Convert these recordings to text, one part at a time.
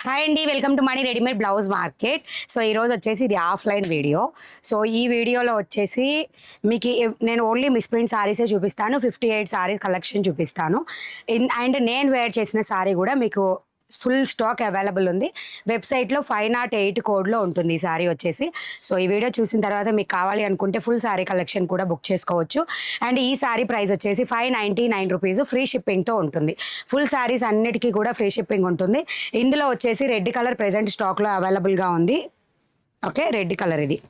Hi అండి, welcome to money readymade blouse market. So ఈరోజు వచ్చేసి ఇది ఆఫ్లైన్ వీడియో. సో ఈ వీడియోలో వచ్చేసి మీకు నేను ఓన్లీ మిస్ప్రింట్ సారీసే చూపిస్తాను. 58 సారీస్ కలెక్షన్ చూపిస్తాను. అండ్ నేను వేర్ చేసిన సారీ కూడా మీకు ఫుల్ స్టాక్ అవైలబుల్ ఉంది. వెబ్సైట్లో 508 కోడ్లో ఉంటుంది ఈ సారీ వచ్చేసి. సో ఈ వీడియో చూసిన తర్వాత మీకు కావాలి అనుకుంటే ఫుల్ సారీ కలెక్షన్ కూడా బుక్ చేసుకోవచ్చు. అండ్ ఈ సారీ ప్రైస్ వచ్చేసి 599 రూపీస్ ఫ్రీ షిప్పింగ్తో ఉంటుంది. ఫుల్ సారీస్ అన్నిటికీ కూడా ఫ్రీ షిప్పింగ్ ఉంటుంది. ఇందులో వచ్చేసి రెడ్ కలర్ ప్రెజెంట్ స్టాక్లో అవైలబుల్గా ఉంది. ఓకే, రెడ్ కలర్ ఇది.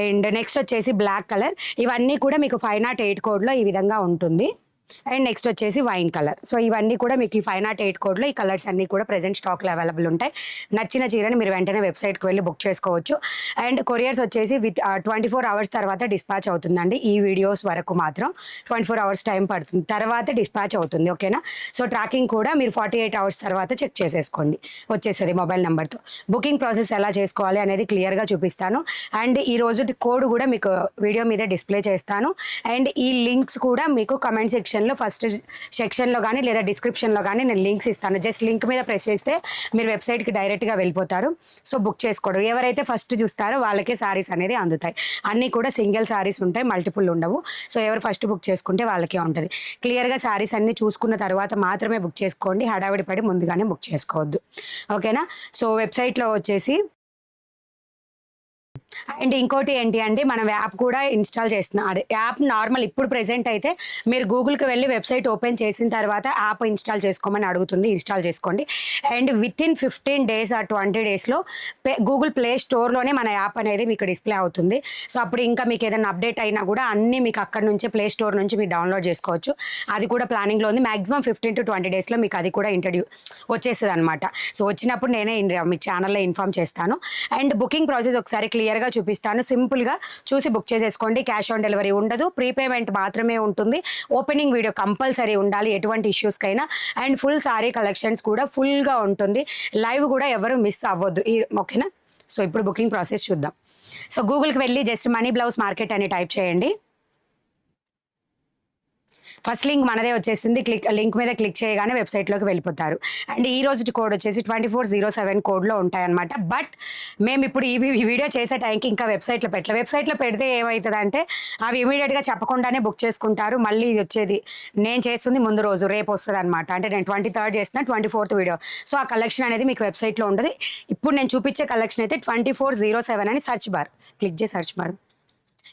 అండ్ నెక్స్ట్ వచ్చేసి బ్లాక్ కలర్. ఇవన్నీ కూడా మీకు 508 కోడ్లో ఈ విధంగా ఉంటుంది. అండ్ నెక్స్ట్ వచ్చేసి వైన్ కలర్. సో ఇవన్నీ కూడా మీకు ఈ 508 కోడ్లో ఈ కలర్స్ అన్నీ కూడా ప్రెజెంట్ స్టాక్లో అవైలబుల్ ఉంటాయి. నచ్చిన చీరని మీరు వెంటనే వెబ్సైట్కి వెళ్ళి బుక్ చేసుకోవచ్చు. అండ్ కొరియర్స్ వచ్చేసి 24 అవర్స్ తర్వాత డిస్పాచ్ అవుతుందండి. ఈ వీడియోస్ వరకు మాత్రం 24 అవర్స్ టైం పడుతుంది, తర్వాత డిస్పాచ్ అవుతుంది. ఓకేనా? సో ట్రాకింగ్ కూడా మీరు 48 అవర్స్ తర్వాత చెక్ చేసేసుకోండి, వచ్చేస్తుంది మొబైల్ నెంబర్తో. బుకింగ్ ప్రాసెస్ ఎలా చేసుకోవాలి అనేది క్లియర్గా చూపిస్తాను. అండ్ ఈ రోజు కోడ్ కూడా మీకు వీడియో మీద డిస్ప్లే చేస్తాను. అండ్ ఈ లింక్స్ కూడా మీకు కమెంట్ సెక్షన్లో ఫస్ట్ సెక్షన్లో కానీ లేదా డిస్క్రిప్షన్లో కానీ నేను లింక్స్ ఇస్తాను. జస్ట్ లింక్ మీద ప్రెస్ చేస్తే మీరు వెబ్సైట్కి డైరెక్ట్గా వెళ్ళిపోతారు. సో బుక్ చేసుకోవడం, ఎవరైతే ఫస్ట్ చూస్తారో వాళ్ళకే సారీస్ అనేది అందుతాయి. అన్నీ కూడా సింగిల్ సారీస్ ఉంటాయి, మల్టిపుల్ ఉండవు. సో ఎవరు ఫస్ట్ బుక్ చేసుకుంటే వాళ్ళకే ఉంటుంది. క్లియర్గా సారీస్ అన్నీ చూసుకున్న తర్వాత మాత్రమే బుక్ చేసుకోండి. హడావిడి పడి ముందుగానే బుక్ చేసుకోవద్దు. ఓకేనా? సో వెబ్సైట్లో వచ్చేసి అండ్ ఇంకోటి ఏంటి అంటే మనం యాప్ కూడా ఇన్స్టాల్ చేస్తున్నాం. అదే యాప్ నార్మల్ ఇప్పుడు ప్రెజెంట్ అయితే మీరు గూగుల్కి వెళ్ళి వెబ్సైట్ ఓపెన్ చేసిన తర్వాత యాప్ ఇన్స్టాల్ చేసుకోమని అడుగుతుంది. ఇన్స్టాల్ చేసుకోండి. అండ్ విత్ ఇన్ 15 డేస్ ఆ 20 డేస్లో గూగుల్ ప్లే స్టోర్లోనే మన యాప్ అనేది మీకు డిస్ప్లే అవుతుంది. సో అప్పుడు ఇంకా మీకు ఏదైనా అప్డేట్ అయినా కూడా అన్నీ మీకు అక్కడ నుంచే ప్లే స్టోర్ నుంచి మీరు డౌన్లోడ్ చేసుకోవచ్చు. అది కూడా ప్లానింగ్లో ఉంది. మ్యాక్సిమం 15 to 20 డేస్లో మీకు అది కూడా వచ్చేస్తుంది అనమాట. సో వచ్చినప్పుడు నేనే మీ ఛానల్లో ఇన్ఫామ్ చేస్తాను. అండ్ బుకింగ్ ప్రాసెస్ ఒకసారి క్లియర్గా చూపిస్తాను. సింపుల్గా చూసి బుక్ చేసేసుకోండి. క్యాష్ ఆన్ డెలివరీ ఉండదు, ప్రీపేమెంట్ మాత్రమే ఉంటుంది. ఓపెనింగ్ వీడియో కంపల్సరీ ఉండాలి ఎటువంటి ఇష్యూస్కైనా. అండ్ ఫుల్ సారీ కలెక్షన్స్ కూడా ఫుల్గా ఉంటుంది. లైవ్ కూడా ఎవరు మిస్ అవ్వద్దు. ఓకేనా? సో ఇప్పుడు బుకింగ్ ప్రాసెస్ చూద్దాం. సో గూగుల్కి వెళ్ళి జస్ట్ మనీ బ్లౌజ్ మార్కెట్ అని టైప్ చేయండి. ఫస్ట్ లింక్ మనదే వచ్చేసింది. లింక్ మీద క్లిక్ చేయగానే వెబ్సైట్లోకి వెళ్ళిపోతారు. అండ్ ఈ రోజు కోడ్ వచ్చేసి 2407 కోడ్లో ఉంటాయన్నమాట. బట్ మేము ఇప్పుడు ఈ వీడియో చేసే టైంకి ఇంకా వెబ్సైట్లో వెబ్సైట్లో పెడితే ఏమవుతుందంటే అవి ఇమీడియట్గా చెప్పకుండానే బుక్ చేసుకుంటారు. మళ్ళీ ఇది వచ్చేది నేను చేస్తుంది ముందు రోజు, రేపు వస్తుంది అనమాట. అంటే నేను 23rd చేసిన 24th వీడియో. సో ఆ కలెక్షన్ అనేది మీకు వెబ్సైట్లో ఉండదు. ఇప్పుడు నేను చూపించే కలెక్షన్ అయితే 2407 అని సర్చ్ బార్ క్లిక్ చేసి సర్చ్ బార్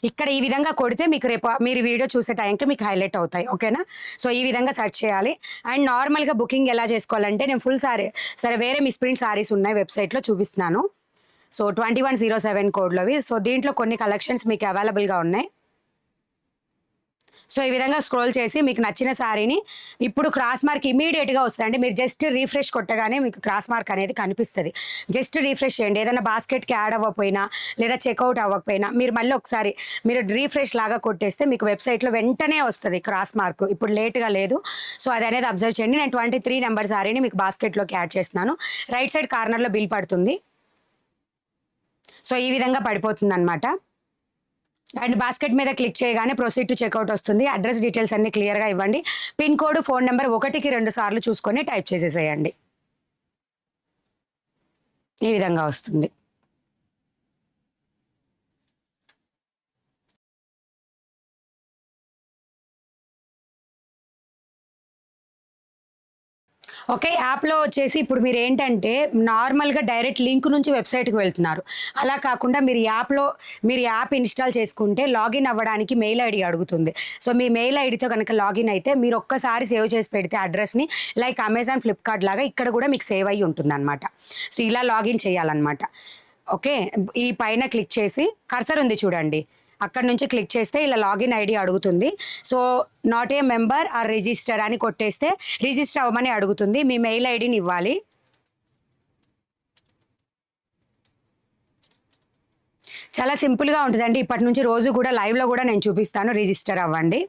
ఇక్కడ ఈ విధంగా కొడితే మీకు రేపు మీరు వీడియో చూసే టైంకి మీకు హైలైట్ అవుతాయి. ఓకేనా? సో ఈ విధంగా సెర్చ్ చేయాలి. అండ్ నార్మల్గా బుకింగ్ ఎలా చేసుకోవాలంటే నేను ఫుల్ సారీ సరే వేరే మిస్ప్రింట్ సారీస్ ఉన్నాయి వెబ్సైట్లో చూపిస్తున్నాను. సో 2107 కోడ్లోవి. సో దీంట్లో కొన్ని కలెక్షన్స్ మీకు అవైలబుల్గా ఉన్నాయి. సో ఈ విధంగా స్క్రోల్ చేసి మీకు నచ్చిన శారీని ఇప్పుడు క్రాస్ మార్క్ ఇమీడియట్గా వస్తుంది. అంటే మీరు జస్ట్ రీఫ్రెష్ కొట్టగానే మీకు క్రాస్ మార్క్ అనేది కనిపిస్తుంది. జస్ట్ రీఫ్రెష్ చేయండి. ఏదైనా బాస్కెట్కి యాడ్ అవ్వకపోయినా లేదా చెక్అవుట్ అవ్వకపోయినా మీరు మళ్ళీ ఒకసారి మీరు రీఫ్రెష్ లాగా కొట్టేస్తే మీకు వెబ్సైట్లో వెంటనే వస్తుంది క్రాస్ మార్క్. ఇప్పుడు లేట్గా లేదు. సో అది అనేది అబ్జర్వ్ చేయండి. నేను 23 నెంబర్ శారీని మీకు బాస్కెట్లోకి యాడ్ చేస్తున్నాను. రైట్ సైడ్ కార్నర్లో బిల్ పడుతుంది. సో ఈ విధంగా పడిపోతుంది అనమాట. అండ్ బాస్కెట్ మీద క్లిక్ చేయగానే ప్రొసీడ్ టు చెక్అవుట్ వస్తుంది. అడ్రస్ డీటెయిల్స్ అన్ని క్లియర్గా ఇవ్వండి. పిన్ కోడ్, ఫోన్ నెంబర్ 1కి 2 సార్లు చూసుకొని టైప్ చేసేసేయండి. ఈ విధంగా వస్తుంది. ఓకే, యాప్లో వచ్చేసి ఇప్పుడు మీరు ఏంటంటే నార్మల్గా డైరెక్ట్ లింక్ నుంచి వెబ్సైట్కి వెళ్తున్నారు. అలా కాకుండా మీరు యాప్ ఇన్స్టాల్ చేసుకుంటే లాగిన్ అవ్వడానికి మెయిల్ ఐడి అడుగుతుంది. సో మీ మెయిల్ ఐడితో కనుక లాగిన్ అయితే మీరు ఒక్కసారి సేవ్ చేసి పెడితే అడ్రస్ని లైక్ అమెజాన్, ఫ్లిప్కార్ట్ లాగా ఇక్కడ కూడా మీకు సేవ్ అయ్యి ఉంటుందన్నమాట. సో ఇలా లాగిన్ చేయాలన్నమాట. ఓకే, ఈ పైన క్లిక్ చేసి కర్సర్ ఉంది చూడండి, అక్కడ నుంచి క్లిక్ చేస్తే ఇలా లాగిన్ ఐడి అడుగుతుంది. So not a member or register అని కొట్టేస్తే రిజిస్టర్ అవ్వమని అడుగుతుంది. మీ మెయిల్ ఐడిని ఇవ్వాలి. చాలా సింపుల్గా ఉంటుందండి. ఇప్పటి నుంచి రోజు కూడా లైవ్లో కూడా నేను చూపిస్తాను. రిజిస్టర్ అవ్వండి.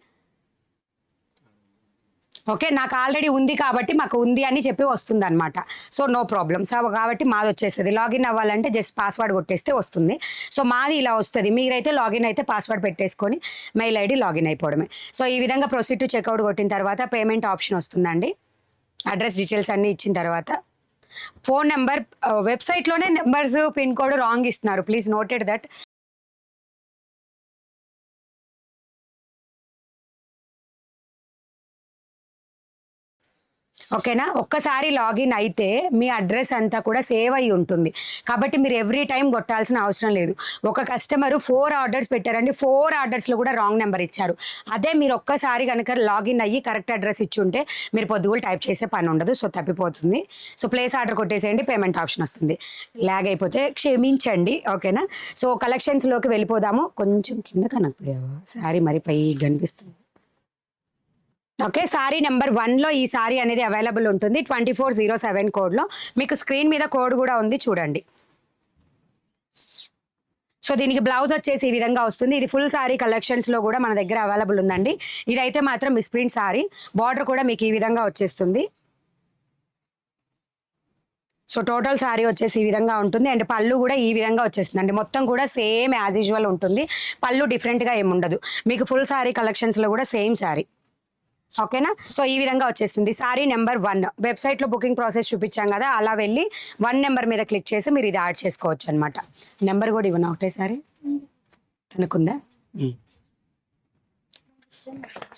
ఓకే, నాకు ఆల్రెడీ ఉంది కాబట్టి మాకు ఉంది అని చెప్పి వస్తుంది అనమాట. So no problem. సో కాబట్టి మాది వచ్చేస్తుంది. లాగిన్ అవ్వాలంటే జస్ట్ పాస్వర్డ్ కొట్టేస్తే వస్తుంది. సో మాది ఇలా వస్తుంది. మీరైతే లాగిన్ అయితే పాస్వర్డ్ పెట్టేసుకొని మెయిల్ ఐడి లాగిన్ అయిపోవడమే. సో ఈ విధంగా ప్రొసీడ్ టు చెక్అవుట్ కొట్టిన తర్వాత పేమెంట్ ఆప్షన్ వస్తుందండి. అడ్రస్ డీటెయిల్స్ అన్నీ ఇచ్చిన తర్వాత ఫోన్ నెంబర్ వెబ్సైట్లోనే నెంబర్స్ పిన్ కోడ్ రాంగ్ ఇస్తున్నారు. Please noted that. ఓకేనా, ఒక్కసారి లాగిన్ అయితే మీ అడ్రస్ అంతా కూడా సేవ్ అయి ఉంటుంది. కాబట్టి మీరు ఎవ్రీ టైం కొట్టాల్సిన అవసరం లేదు. ఒక కస్టమరు 4 ఆర్డర్స్ పెట్టారండి, 4 ఆర్డర్స్లో కూడా రాంగ్ నెంబర్ ఇచ్చారు. అదే మీరు ఒక్కసారి కనుక లాగిన్ అయ్యి కరెక్ట్ అడ్రస్ ఇచ్చి ఉంటే మీరు పొద్దుగులు టైప్ చేసే పని ఉండదు. సో తప్పిపోతుంది. సో ప్లేస్ ఆర్డర్ కొట్టేసేయండి, పేమెంట్ ఆప్షన్ వస్తుంది. ల్యాగ్ అయిపోతే క్షమించండి. ఓకేనా, సో కలెక్షన్స్లోకి వెళ్ళిపోదాము. కొంచెం కింద కనకపోయావా సారీ, మరి పై కనిపిస్తుంది. ఓకే, సారీ నెంబర్ 1లో ఈ సారీ అనేది అవైలబుల్ ఉంటుంది 2407 కోడ్లో. మీకు స్క్రీన్ మీద కోడ్ కూడా ఉంది చూడండి. సో దీనికి బ్లౌజ్ వచ్చేసి ఈ విధంగా వస్తుంది. ఇది ఫుల్ సారీ కలెక్షన్స్లో కూడా మన దగ్గర అవైలబుల్ ఉందండి. ఇదైతే మాత్రం మిస్ప్రింట్ సారీ. బార్డర్ కూడా మీకు ఈ విధంగా వచ్చేస్తుంది. సో టోటల్ సారీ వచ్చేసి ఈ విధంగా ఉంటుంది. అండ్ పళ్ళు కూడా ఈ విధంగా వచ్చేస్తుంది అండి. మొత్తం కూడా సేమ్ యాజ్ యూజువల్ ఉంటుంది. పళ్ళు డిఫరెంట్గా ఏముండదు. మీకు ఫుల్ సారీ కలెక్షన్స్లో కూడా సేమ్ సారీ. ఓకేనా, సో ఈ విధంగా వచ్చేస్తుంది. సారీ నెంబర్ 1 వెబ్సైట్లో బుకింగ్ ప్రాసెస్ చూపించాం కదా, అలా వెళ్ళి 1 నెంబర్ మీద క్లిక్ చేసి మీరు ఇది యాడ్ చేసుకోవచ్చు అనమాట. నెంబర్ కూడా ఇవ్వను ఒకటేసారి అనుకుందా.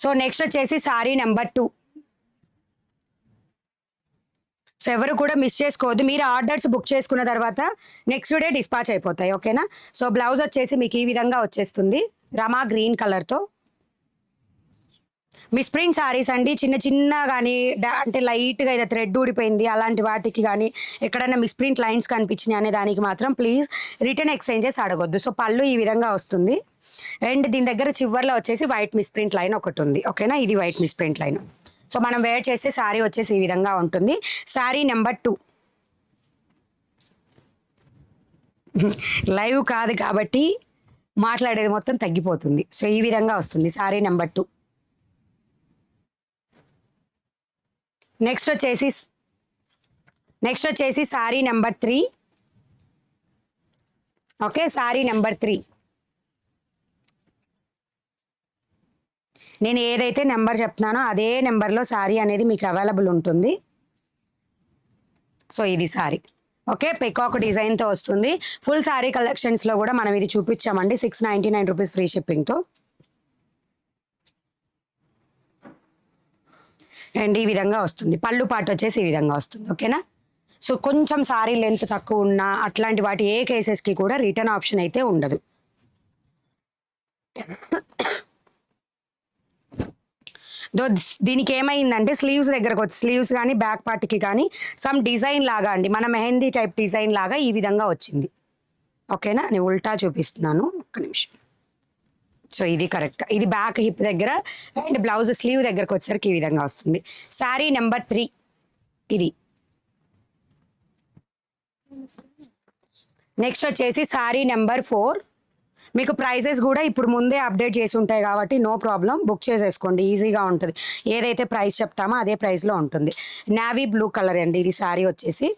సో నెక్స్ట్ వచ్చేసి సారీ నెంబర్ 2. సో ఎవరు కూడా మిస్ చేసుకోవద్దు. మీరు ఆర్డర్స్ బుక్ చేసుకున్న తర్వాత నెక్స్ట్ డే డిస్పాచ్ అయిపోతాయి. ఓకేనా, సో బ్లౌజ్ వచ్చేసి మీకు ఈ విధంగా వచ్చేస్తుంది రమా గ్రీన్ కలర్తో. మిస్ప్రింట్ సారీస్ అండి, చిన్న చిన్న కానీ అంటే లైట్గా ఏదో థ్రెడ్ ఊడిపోయింది అలాంటి వాటికి కానీ ఎక్కడైనా మిస్ప్రింట్ లైన్స్ కనిపించినాయి అనే దానికి మాత్రం ప్లీజ్ రిటర్న్ ఎక్స్చేంజెస్ అడగొద్దు. సో పళ్ళు ఈ విధంగా వస్తుంది. అండ్ దీని దగ్గర చివర్లో వచ్చేసి వైట్ మిస్ప్రింట్ లైన్ ఒకటి ఉంది. ఓకేనా, ఇది వైట్ మిస్ప్రింట్ లైన్. సో మనం వేర్ చేస్తే సారీ వచ్చేసి ఈ విధంగా ఉంటుంది. సారీ నెంబర్ 2 లైవ్ కాదు కాబట్టి మాట్లాడేది మొత్తం తగ్గిపోతుంది. సో ఈ విధంగా వస్తుంది సారీ నెంబర్ 2. నెక్స్ట్ వచ్చేసి sari number 3. Okay, sorry number 3 నేను ఏదైతే నెంబర్ చెప్తున్నానో అదే నెంబర్లో సారీ అనేది మీకు అవైలబుల్ ఉంటుంది. సో ఇది సారీ. ఓకే, పెకాక్ డిజైన్తో వస్తుంది. ఫుల్ సారీ కలెక్షన్స్లో కూడా మనం ఇది చూపించామండి 699 రూపీస్ ఫ్రీ షిప్పింగ్తో. అండ్ ఈ విధంగా వస్తుంది. పళ్ళు పాటు వచ్చేసి ఈ విధంగా వస్తుంది. ఓకేనా, సో కొంచెం సారీ లెంత్ తక్కువ ఉన్నా అట్లాంటి వాటి ఏ కేసెస్కి కూడా రిటర్న్ ఆప్షన్ అయితే ఉండదు. దీనికి ఏమైందంటే స్లీవ్స్ దగ్గరకు వచ్చి స్లీవ్స్ కానీ బ్యాక్ పార్ట్కి కానీ సమ్ డిజైన్ లాగా అండి, మన మెహందీ టైప్ డిజైన్ లాగా ఈ విధంగా వచ్చింది. ఓకేనా, నేను ఉల్టా చూపిస్తున్నాను, ఒక్క నిమిషం. సో ఇది కరెక్ట్. ఇది బ్యాక్ హిప్ దగ్గర అండ్ బ్లౌజ్ స్లీవ్ దగ్గరకు వచ్చేసరికి ఈ విధంగా వస్తుంది. శారీ నెంబర్ 3 ఇది. నెక్స్ట్ వచ్చేసి శారీ నెంబర్ 4. మీకు ప్రైజెస్ కూడా ఇప్పుడు ముందే అప్డేట్ చేసి ఉంటాయి కాబట్టి నో ప్రాబ్లం, బుక్ చేసేసుకోండి, ఈజీగా ఉంటుంది. ఏదైతే ప్రైస్ చెప్తామో అదే ప్రైస్లో ఉంటుంది. నావీ బ్లూ కలర్ అండి ఇది. శారీ వచ్చేసి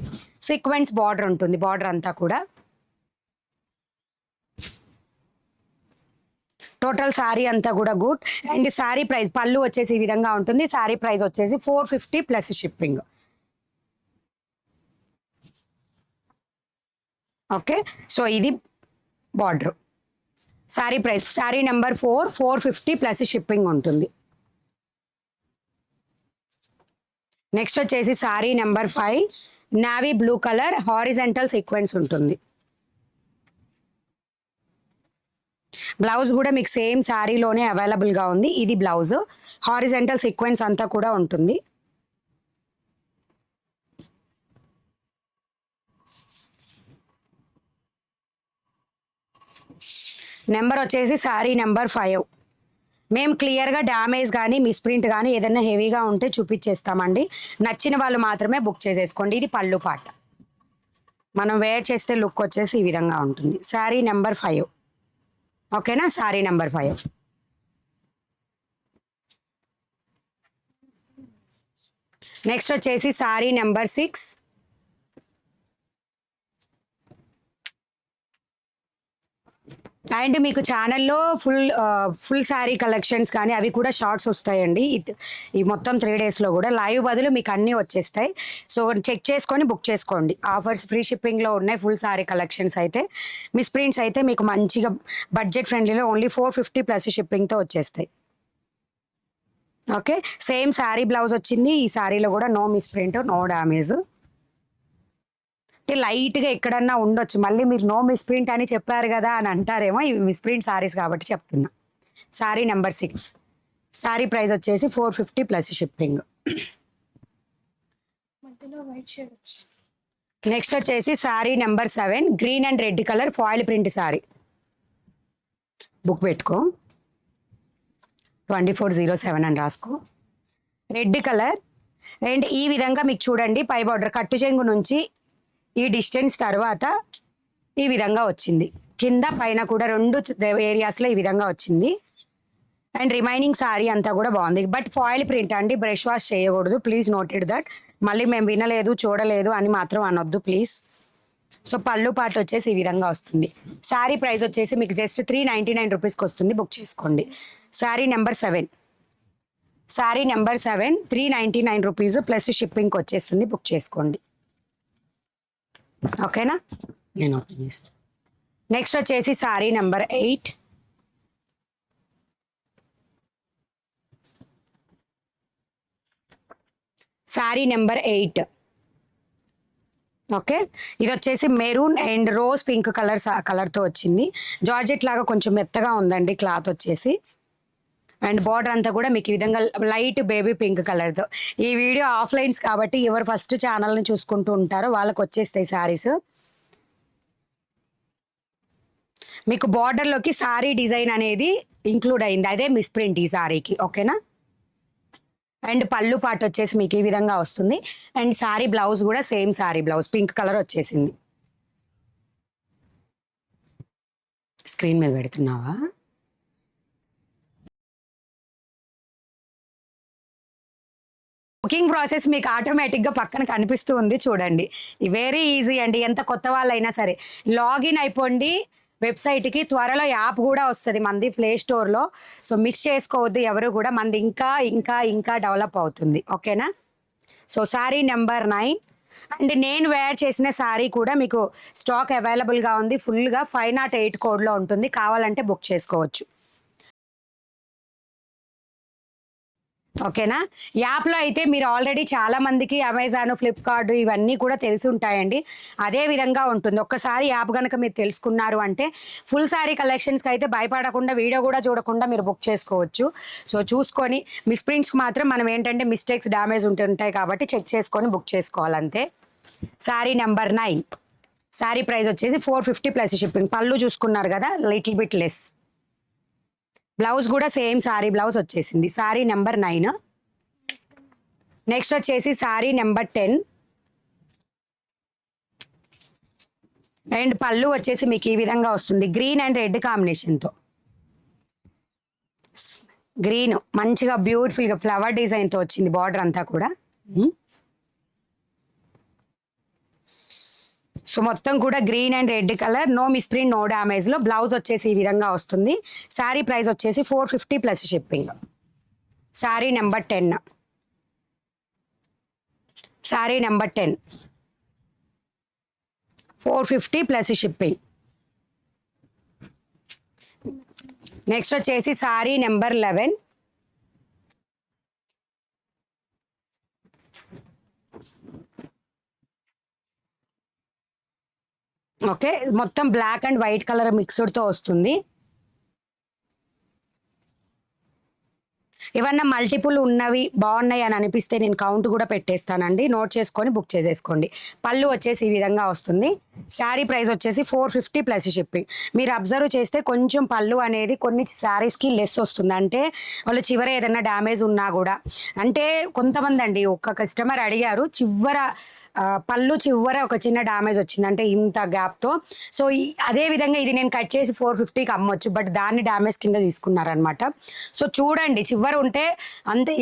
సీక్వెన్స్ బార్డర్ ఉంటుంది, బార్డర్ అంతా కూడా. టోటల్ శారీ అంతా కూడా గుడ్. అండ్ శారీ ప్రైస్ పళ్ళు వచ్చేసి ఈ విధంగా ఉంటుంది. శారీ ప్రైస్ వచ్చేసి 450 ప్లస్ షిప్పింగ్. ఓకే, సో ఇది border. Sari price sari number 4 450 plus shipping ఉంటుంది. నెక్స్ట్ వచ్చేసి sari number 5 navy blue colour horizontal sequence ఉంటుంది. బ్లౌజ్ కూడా మీకు సేమ్ శారీలోనే అవైలబుల్గా ఉంది. ఇది బ్లౌజ్ హారిజంటల్ సీక్వెన్స్ అంతా కూడా ఉంటుంది. నెంబర్ వచ్చేసి శారీ నెంబర్ 5. మేము క్లియర్గా డ్యామేజ్ కానీ మిస్ప్రింట్ కానీ ఏదైనా హెవీగా ఉంటే చూపించేస్తామండి. నచ్చిన వాళ్ళు మాత్రమే బుక్ చేసేసుకోండి. ఇది పళ్ళు పాట. మనం వేర్ చేస్తే లుక్ వచ్చేసి ఈ విధంగా ఉంటుంది. శారీ నెంబర్ 5. ఓకేనా, శారీ నెంబర్ 5. నెక్స్ట్ వచ్చేసి శారీ నెంబర్ 6. అండ్ మీకు ఛానల్లో ఫుల్ శారీ కలెక్షన్స్ కానీ అవి కూడా షార్ట్స్ వస్తాయండి. ఈ మొత్తం 3 డేస్లో కూడా లైవ్ బదులు మీకు అన్నీ వచ్చేస్తాయి. సో చెక్ చేసుకొని బుక్ చేసుకోండి. ఆఫర్స్ ఫ్రీ షిప్పింగ్లో ఉన్నాయి. ఫుల్ శారీ కలెక్షన్స్ అయితే మిస్ ప్రింట్స్ అయితే మీకు మంచిగా బడ్జెట్ ఫ్రెండ్లీలో ఓన్లీ 450 ప్లస్ షిప్పింగ్తో వచ్చేస్తాయి. ఓకే, సేమ్ శారీ బ్లౌజ్ వచ్చింది. ఈ శారీలో కూడా no miss print, no damage. లైట్గా ఎక్కడన్నా ఉండొచ్చు, మళ్ళీ మీరు నో మిస్ ప్రింట్ అని చెప్పారు కదా అని అంటారేమో. ఇవి మిస్ ప్రింట్ సారీస్ కాబట్టి చెప్తున్నా. సారీ నెంబర్ 6, సారీ ప్రైస్ వచ్చేసి 450 ప్లస్ షిప్పింగ్. నెక్స్ట్ వచ్చేసి sari number 7, green and red colour foil print sorry. Book పెట్టుకో, 2407 అని రాసుకో. రెడ్ కలర్ అండ్ ఈ విధంగా మీకు చూడండి పై బార్డర్ కట్టు చెంగు నుంచి ఈ డిస్టెన్స్ తర్వాత ఈ విధంగా వచ్చింది. కింద పైన కూడా 2 ఏరియాస్లో ఈ విధంగా వచ్చింది. అండ్ రిమైనింగ్ సారీ అంతా కూడా బాగుంది. బట్ ఫాయిల్ ప్రింట్ అండి, బ్రష్ వాష్ చేయకూడదు. Please noted that. మళ్ళీ మేము వినలేదు చూడలేదు అని మాత్రం అనొద్దు ప్లీజ్. సో పళ్ళు పాటు వచ్చేసి ఈ విధంగా వస్తుంది. శారీ ప్రైస్ వచ్చేసి మీకు జస్ట్ 399 రూపీస్కి వస్తుంది. బుక్ చేసుకోండి. Sari number 7, sari number 7 399 rupees plus షిప్పింగ్కి వచ్చేస్తుంది. బుక్ చేసుకోండి. ఓకేనా, నేను ఓపెన్ చేస్తాను. నెక్స్ట్ వచ్చేసి sari number 8, sari number 8. Okay, ఇది వచ్చేసి మెరూన్ అండ్ రోజ్ పింక్ కలర్తో వచ్చింది. జార్జెట్ లాగా కొంచెం మెత్తగా ఉందండి క్లాత్ వచ్చేసి. అండ్ బార్డర్ అంతా కూడా మీకు ఈ విధంగా లైట్ బేబీ పింక్ కలర్తో. ఈ వీడియో ఆఫ్లైన్స్ కాబట్టి ఎవరు ఫస్ట్ ఛానల్ని చూసుకుంటూ ఉంటారో వాళ్ళకి వచ్చేస్తాయి శారీస్. మీకు బార్డర్లోకి శారీ డిజైన్ అనేది ఇంక్లూడ్ అయింది, అదే మిస్ ప్రింట్ ఈ శారీకి. ఓకేనా, అండ్ పళ్ళు పాటు వచ్చేసి మీకు ఈ విధంగా వస్తుంది. అండ్ శారీ బ్లౌజ్ కూడా same sari blouse pink colour వచ్చేసింది. స్క్రీన్ మీద పెడుతున్నావా? బుకింగ్ ప్రాసెస్ మీకు ఆటోమేటిక్గా పక్కన కనిపిస్తూ ఉంది చూడండి. వెరీ ఈజీ అండి. ఎంత కొత్త వాళ్ళైనా సరే లాగిన్ అయిపోండి వెబ్సైట్కి. త్వరలో యాప్ కూడా వస్తుంది మనది ప్లే స్టోర్లో. సో మిస్ చేసుకోవద్దు ఎవరు కూడా, మనది ఇంకా ఇంకా ఇంకా డెవలప్ అవుతుంది. ఓకేనా. సో శారీ నెంబర్ 9 అండ్ నేను వేర్ చేసిన శారీ కూడా మీకు స్టాక్ అవైలబుల్గా ఉంది. ఫుల్గా 508 కోడ్లో ఉంటుంది. కావాలంటే బుక్ చేసుకోవచ్చు. ఓకేనా. యాప్లో అయితే మీరు ఆల్రెడీ చాలా మందికి అమెజాన్, ఫ్లిప్కార్ట్ ఇవన్నీ కూడా తెలిసి ఉంటాయండి. అదే విధంగా ఉంటుంది. ఒక్కసారి యాప్ కనుక మీరు తెలుసుకున్నారు అంటే ఫుల్ శారీ కలెక్షన్స్కి అయితే భయపడకుండా వీడియో కూడా చూడకుండా మీరు బుక్ చేసుకోవచ్చు. సో చూసుకొని మిస్ ప్రింట్స్కి మాత్రం మనం ఏంటంటే మిస్టేక్స్ డ్యామేజ్ ఉంటుంటాయి కాబట్టి చెక్ చేసుకొని బుక్ చేసుకోవాలంతే. శారీ నెంబర్ 9, శారీ ప్రైస్ వచ్చేసి 450 ప్లస్ షిప్పింగ్. పళ్ళు చూసుకున్నారు కదా, లిటిల్ బిట్ లెస్. బ్లౌజ్ కూడా సేమ్ శారీ బ్లౌజ్ వచ్చేసింది. శారీ నెంబర్ 9. నెక్స్ట్ వచ్చేసి శారీ నెంబర్ 10 అండ్ పళ్ళు వచ్చేసి మీకు ఈ విధంగా వస్తుంది. గ్రీన్ అండ్ రెడ్ కాంబినేషన్తో. గ్రీన్ మంచిగా బ్యూటిఫుల్గా ఫ్లవర్ డిజైన్తో వచ్చింది బార్డర్ అంతా కూడా. సో మొత్తం కూడా green and red colour, no miss print, no డ్యామేజ్లో. బ్లౌజ్ వచ్చేసి ఈ విధంగా వస్తుంది. శారీ ప్రైస్ వచ్చేసి 450 plus shipping. Sari number 10, sari number 10 450 plus shipping. Next వచ్చేసి శారీ నెంబర్ 11, ఓకే. మొత్తం బ్లాక్ అండ్ వైట్ కలర్ మిక్స్డ్తో వస్తుంది. ఏమన్నా మల్టిపుల్ ఉన్నవి బాగున్నాయి అని అనిపిస్తే నేను కౌంట్ కూడా పెట్టేస్తానండి. నోట్ చేసుకొని బుక్ చేసేసుకోండి. పళ్ళు వచ్చేసి ఈ విధంగా వస్తుంది. శారీ ప్రైస్ వచ్చేసి 450 ప్లస్ షిప్పింగ్. మీరు అబ్జర్వ్ చేస్తే కొంచెం పళ్ళు అనేది కొన్ని శారీస్కి లెస్ వస్తుంది. అంటే వాళ్ళు చివర ఏదైనా డ్యామేజ్ ఉన్నా కూడా, అంటే కొంతమంది అండి ఒక కస్టమర్ అడిగారు చివర పళ్ళు చివర ఒక చిన్న డ్యామేజ్ వచ్చింది, అంటే ఇంత గ్యాప్తో. సో అదే విధంగా ఇది నేను కట్ చేసి 450కి అమ్మొచ్చు, బట్ దాన్ని డ్యామేజ్ కింద తీసుకున్నారనమాట. సో చూడండి చివర ఉంటే అంతే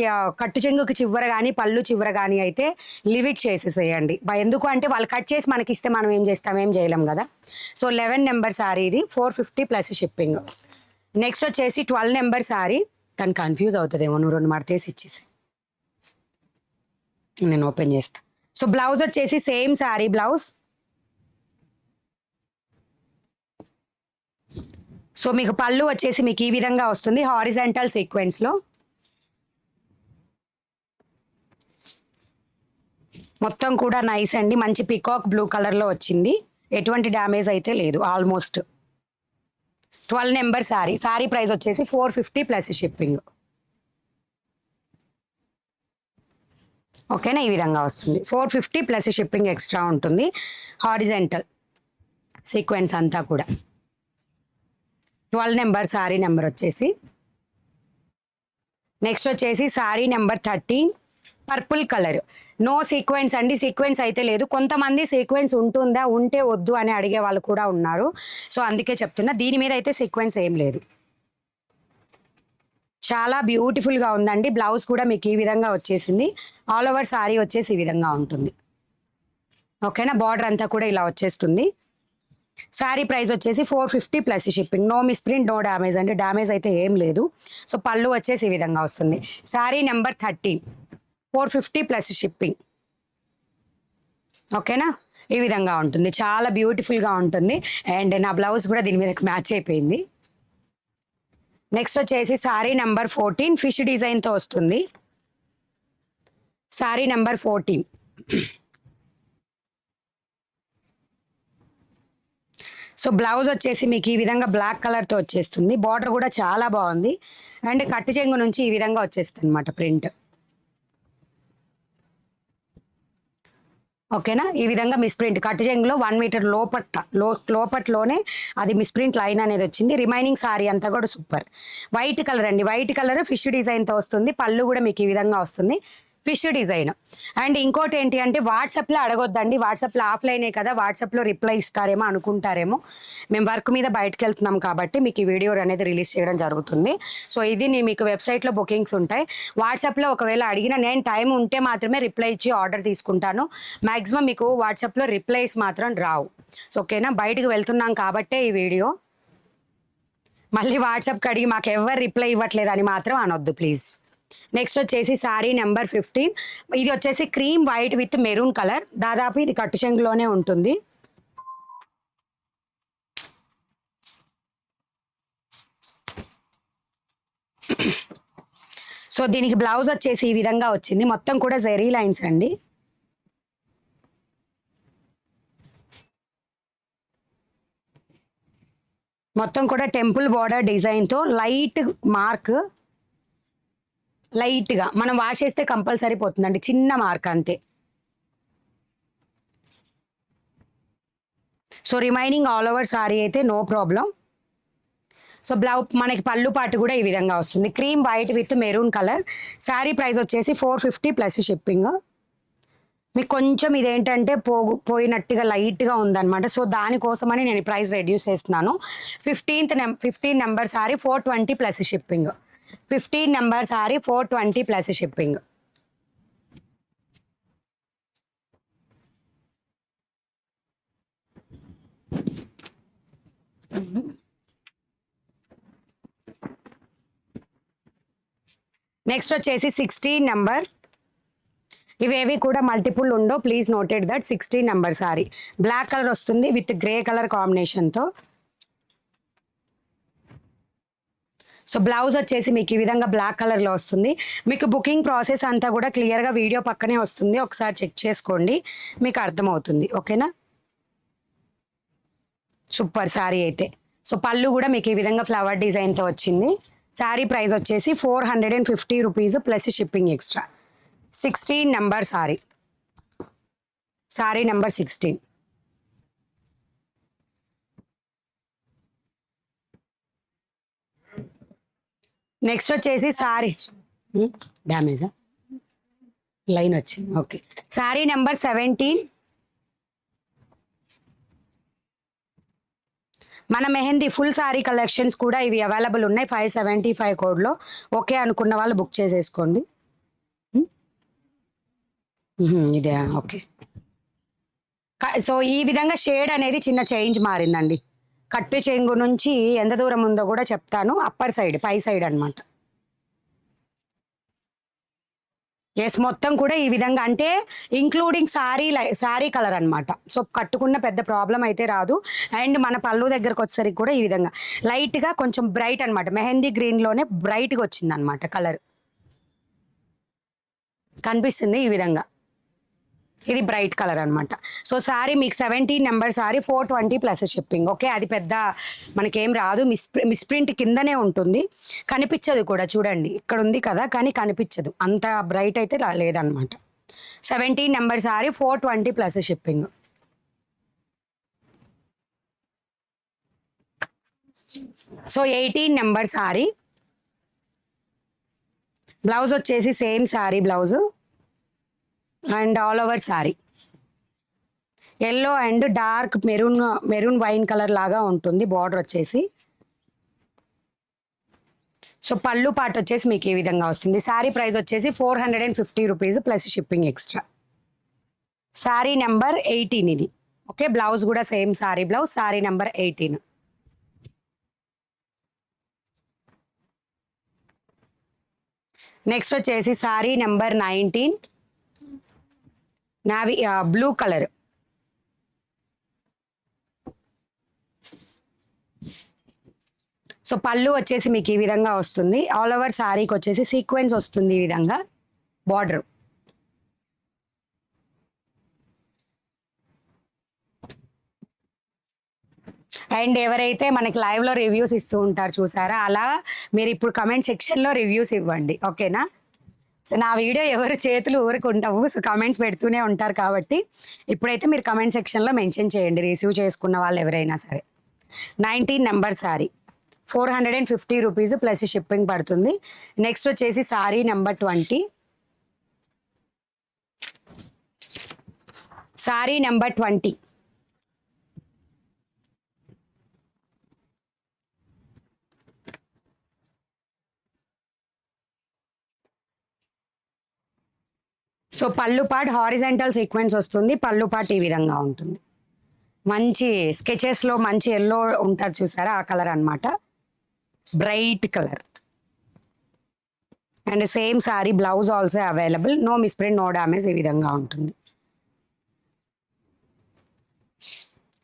కట్టు చెంగుకి చివర కానీ పళ్ళు చివర కానీ అయితే లిమిట్ చేసేసేయండి. ఎందుకు అంటే వాళ్ళు కట్ చేసి మనకి ఇస్తే మనం ఏం చేస్తాం, ఏం చేయలేం కదా. సో 11 నెంబర్ సారీ ఇది 450 ప్లస్ షిప్పింగ్. నెక్స్ట్ వచ్చేసి 12 నెంబర్ సారీ. తను కన్ఫ్యూజ్ అవుతుందేమో, నువ్వు 2 మడతేసి ఇచ్చేసి నేను ఓపెన్ చేస్తా. సో బ్లౌజ్ వచ్చేసి సేమ్ సారీ బ్లౌజ్. సో మీకు పళ్ళు వచ్చేసి మీకు ఈ విధంగా వస్తుంది హారిజాంటల్ సీక్వెన్స్లో. మొత్తం కూడా నైస్ అండి, మంచి పికాక్ బ్లూ కలర్లో వచ్చింది. ఎటువంటి డ్యామేజ్ అయితే లేదు almost. 12 number sari. Sari price వచ్చేసి 450 ప్లస్ షిప్పింగ్. ఓకేనా, ఈ విధంగా వస్తుంది 450 ప్లస్ షిప్పింగ్ ఎక్స్ట్రా ఉంటుంది. హారిజెంటల్ సీక్వెన్స్ అంతా కూడా. 12 నెంబర్ సారీ నెంబర్ వచ్చేసి. నెక్స్ట్ వచ్చేసి sari number 13 purple colour. No sequence అండి, సీక్వెన్స్ అయితే లేదు. కొంతమంది సీక్వెన్స్ ఉంటుందా, ఉంటే వద్దు అని అడిగే వాళ్ళు కూడా ఉన్నారు. సో అందుకే చెప్తున్నా, దీని మీద అయితే సీక్వెన్స్ ఏం లేదు. చాలా బ్యూటిఫుల్గా ఉందండి. బ్లౌజ్ కూడా మీకు ఈ విధంగా వచ్చేసింది. ఆల్ ఓవర్ సారీ వచ్చేసి ఈ విధంగా ఉంటుంది. ఓకేనా, బార్డర్ అంతా కూడా ఇలా వచ్చేస్తుంది. శారీ ప్రైస్ వచ్చేసి 450 plus shipping. No misprint, no damage అంటే డ్యామేజ్ అయితే ఏం లేదు. సో పళ్ళు వచ్చేసి ఈ విధంగా వస్తుంది. Sari number 13 450 plus shipping. ఓకేనా, ఈ విధంగా ఉంటుంది. చాలా బ్యూటిఫుల్గా ఉంటుంది. అండ్ నా బ్లౌజ్ కూడా దీని మీద మ్యాచ్ అయిపోయింది. నెక్స్ట్ వచ్చేసి శారీ నెంబర్ 14 ఫిష్ డిజైన్తో వస్తుంది. శారీ నెంబర్ 14. సో బ్లౌజ్ వచ్చేసి మీకు ఈ విధంగా బ్లాక్ కలర్తో వచ్చేస్తుంది. బార్డర్ కూడా చాలా బాగుంది. అండ్ కట్టు చెంగు నుంచి ఈ విధంగా వచ్చేస్తుంది అనమాట ప్రింట్. ఓకేనా, ఈ విధంగా మిస్ప్రింట్ కట్టు చెంగులో 1 మీటర్ లోపట్లోనే అది మిస్ప్రింట్ లైన్ అనేది వచ్చింది. రిమైనింగ్ సారీ అంతా కూడా సూపర్. వైట్ కలర్ అండి, వైట్ కలర్ ఫిష్ డిజైన్తో వస్తుంది. పళ్ళు కూడా మీకు ఈ విధంగా వస్తుంది, ఫిష్ డిజైన్. అండ్ ఇంకోటి ఏంటి అంటే వాట్సాప్లో అడగొద్దండి. వాట్సాప్లో ఆఫ్లైనే కదా, వాట్సాప్లో రిప్లై ఇస్తారేమో అనుకుంటారేమో. మేము వర్క్ మీద బయటకు వెళ్తున్నాం కాబట్టి మీకు ఈ వీడియో అనేది రిలీజ్ చేయడం జరుగుతుంది. సో ఇది మీకు వెబ్సైట్లో బుకింగ్స్ ఉంటాయి. వాట్సాప్లో ఒకవేళ అడిగినా నేను టైం ఉంటే మాత్రమే రిప్లై ఇచ్చి ఆర్డర్ తీసుకుంటాను. మ్యాక్సిమం మీకు వాట్సాప్లో రిప్లైస్ మాత్రం రావు. సో ఓకేనా, బయటకు వెళ్తున్నాం కాబట్టే ఈ వీడియో. మళ్ళీ వాట్సాప్కి అడిగి మాకు ఎవరు రిప్లై ఇవ్వట్లేదు అని మాత్రం అనొద్దు ప్లీజ్. నెక్స్ట్ వచ్చేసి సారీ నెంబర్ 15. ఇది వచ్చేసి cream white with maroon colour. దాదాపు ఇది కట్టు చెంగులోనే ఉంటుంది. సో దీనికి బ్లౌజ్ వచ్చేసి ఈ విధంగా వచ్చింది. మొత్తం కూడా జెరీ లైన్స్ అండి. మొత్తం కూడా టెంపుల్ బార్డర్ డిజైన్తో లైట్ మార్క్, లైట్గా మనం వాష్ చేస్తే కంపల్సరీ పోతుందండి, చిన్న మార్క్ అంతే. So remaining all over sorry అయితే నో ప్రాబ్లం. సో బ్లౌజ్ మనకి పళ్ళు పాటు కూడా ఈ విధంగా వస్తుంది. Cream white with maroon colour. Sari price వచ్చేసి 450 ప్లస్ షిప్పింగ్. మీకు కొంచెం ఇదేంటంటే పోయినట్టుగా లైట్గా ఉందన్నమాట. సో దానికోసమని నేను ప్రైస్ రెడ్యూస్ చేస్తున్నాను. 15 number sari 420 plus shipping. 15 number sari 420 plus shipping. Next వచ్చేసి 16 నెంబర్. ఇవేవి కూడా మల్టిపుల్ ఉండో, please noted that. 16 number sari black colour వస్తుంది విత్ గ్రే కలర్ కాంబినేషన్తో. సో బ్లౌజ్ వచ్చేసి మీకు ఈ విధంగా బ్లాక్ కలర్లో వస్తుంది. మీకు బుకింగ్ ప్రాసెస్ అంతా కూడా క్లియర్గా వీడియో పక్కనే వస్తుంది, ఒకసారి చెక్ చేసుకోండి, మీకు అర్థమవుతుంది. ఓకేనా, సూపర్ శారీ అయితే. సో పళ్ళు కూడా మీకు ఈ విధంగా ఫ్లవర్ డిజైన్తో వచ్చింది. శారీ ప్రైస్ వచ్చేసి 450 rupees plus shipping extra. 16 number sari. Sorry number 16. Next వచ్చేసి సారీ డ్యామేజా లైన్ వచ్చింది. Okay, sorry number 17. మన మెహందీ ఫుల్ సారీ కలెక్షన్స్ కూడా ఇవి అవైలబుల్ ఉన్నాయి 575 కోడ్లో. ఓకే అనుకున్న వాళ్ళు బుక్ చేసేసుకోండి. ఇదే ఓకే. సో ఈ విధంగా షేడ్ అనేది చిన్న చేంజ్ మారిందండి. కట్టు చెంగు నుంచి ఎంత దూరం ఉందో కూడా చెప్తాను. అప్పర్ సైడ్ పై సైడ్ అనమాట. ఎస్, మొత్తం కూడా ఈ విధంగా అంటే ఇంక్లూడింగ్ సారీ కలర్ అనమాట. సో కట్టుకున్న పెద్ద ప్రాబ్లం అయితే రాదు. అండ్ మన పళ్ళు దగ్గరకు వచ్చేసరికి కూడా ఈ విధంగా లైట్గా కొంచెం బ్రైట్ అనమాట. మెహందీ గ్రీన్లోనే బ్రైట్గా వచ్చింది అనమాట కలర్. కనిపిస్తుంది ఈ విధంగా. ఇది బ్రైట్ కలర్ అనమాట. సో సారీ మీకు 17 number sari 420 plus shipping. Okay, అది పెద్ద మనకేం రాదు. మిస్ప్రింట్ కిందనే ఉంటుంది, కనిపించదు కూడా. చూడండి ఇక్కడ ఉంది కదా, కానీ కనిపించదు. అంత బ్రైట్ అయితే లేదనమాట. 17 number sari 420 plus shipping. So 18 number sari. Blouse వచ్చేసి same sari blouse and all over sari yellow and dark maroon wine colour లాగా ఉంటుంది బార్డర్ వచ్చేసి. సో పళ్ళు పాటు వచ్చేసి మీకు ఈ విధంగా వస్తుంది. శారీ ప్రైస్ వచ్చేసి 450 rupees plus shipping extra. Sari number 18 ఇది. ఓకే, బ్లౌజ్ కూడా same sari blouse. Sari number 18. Next వచ్చేసి sari number 19 navy blue colour. So పళ్ళు వచ్చేసి మీకు ఈ విధంగా వస్తుంది. ఆల్ ఓవర్ శారీకి వచ్చేసి సీక్వెన్స్ వస్తుంది ఈ విధంగా బార్డర్. అండ్ ఎవరైతే మనకి లైవ్లో రివ్యూస్ ఇస్తూ ఉంటారు చూసారా, అలా మీరు ఇప్పుడు కమెంట్ సెక్షన్లో రివ్యూస్ ఇవ్వండి. ఓకేనా? సో నా వీడియో ఎవరు చేతులు ఊరుకుంటావు, సో కమెంట్స్ పెడుతూనే ఉంటారు కాబట్టి ఇప్పుడైతే మీరు కమెంట్ సెక్షన్లో మెన్షన్ చేయండి రిసీవ్ చేసుకున్న వాళ్ళు ఎవరైనా సరే. 19 number sorry 450 rupees plus shipping పడుతుంది. నెక్స్ట్ వచ్చేసి sari number 20. Sorry number 20. So పళ్ళు పాట్ హారిజెంటల్ సీక్వెన్స్ వస్తుంది. పళ్ళు పాట్ ఈ విధంగా ఉంటుంది. మంచి స్కెచెస్లో మంచి ఎల్లో ఉంటుంది చూసారా, ఆ కలర్ అనమాట. Bright colour. And same sari blouse also available. No misprint, no damage. ఈ విధంగా ఉంటుంది.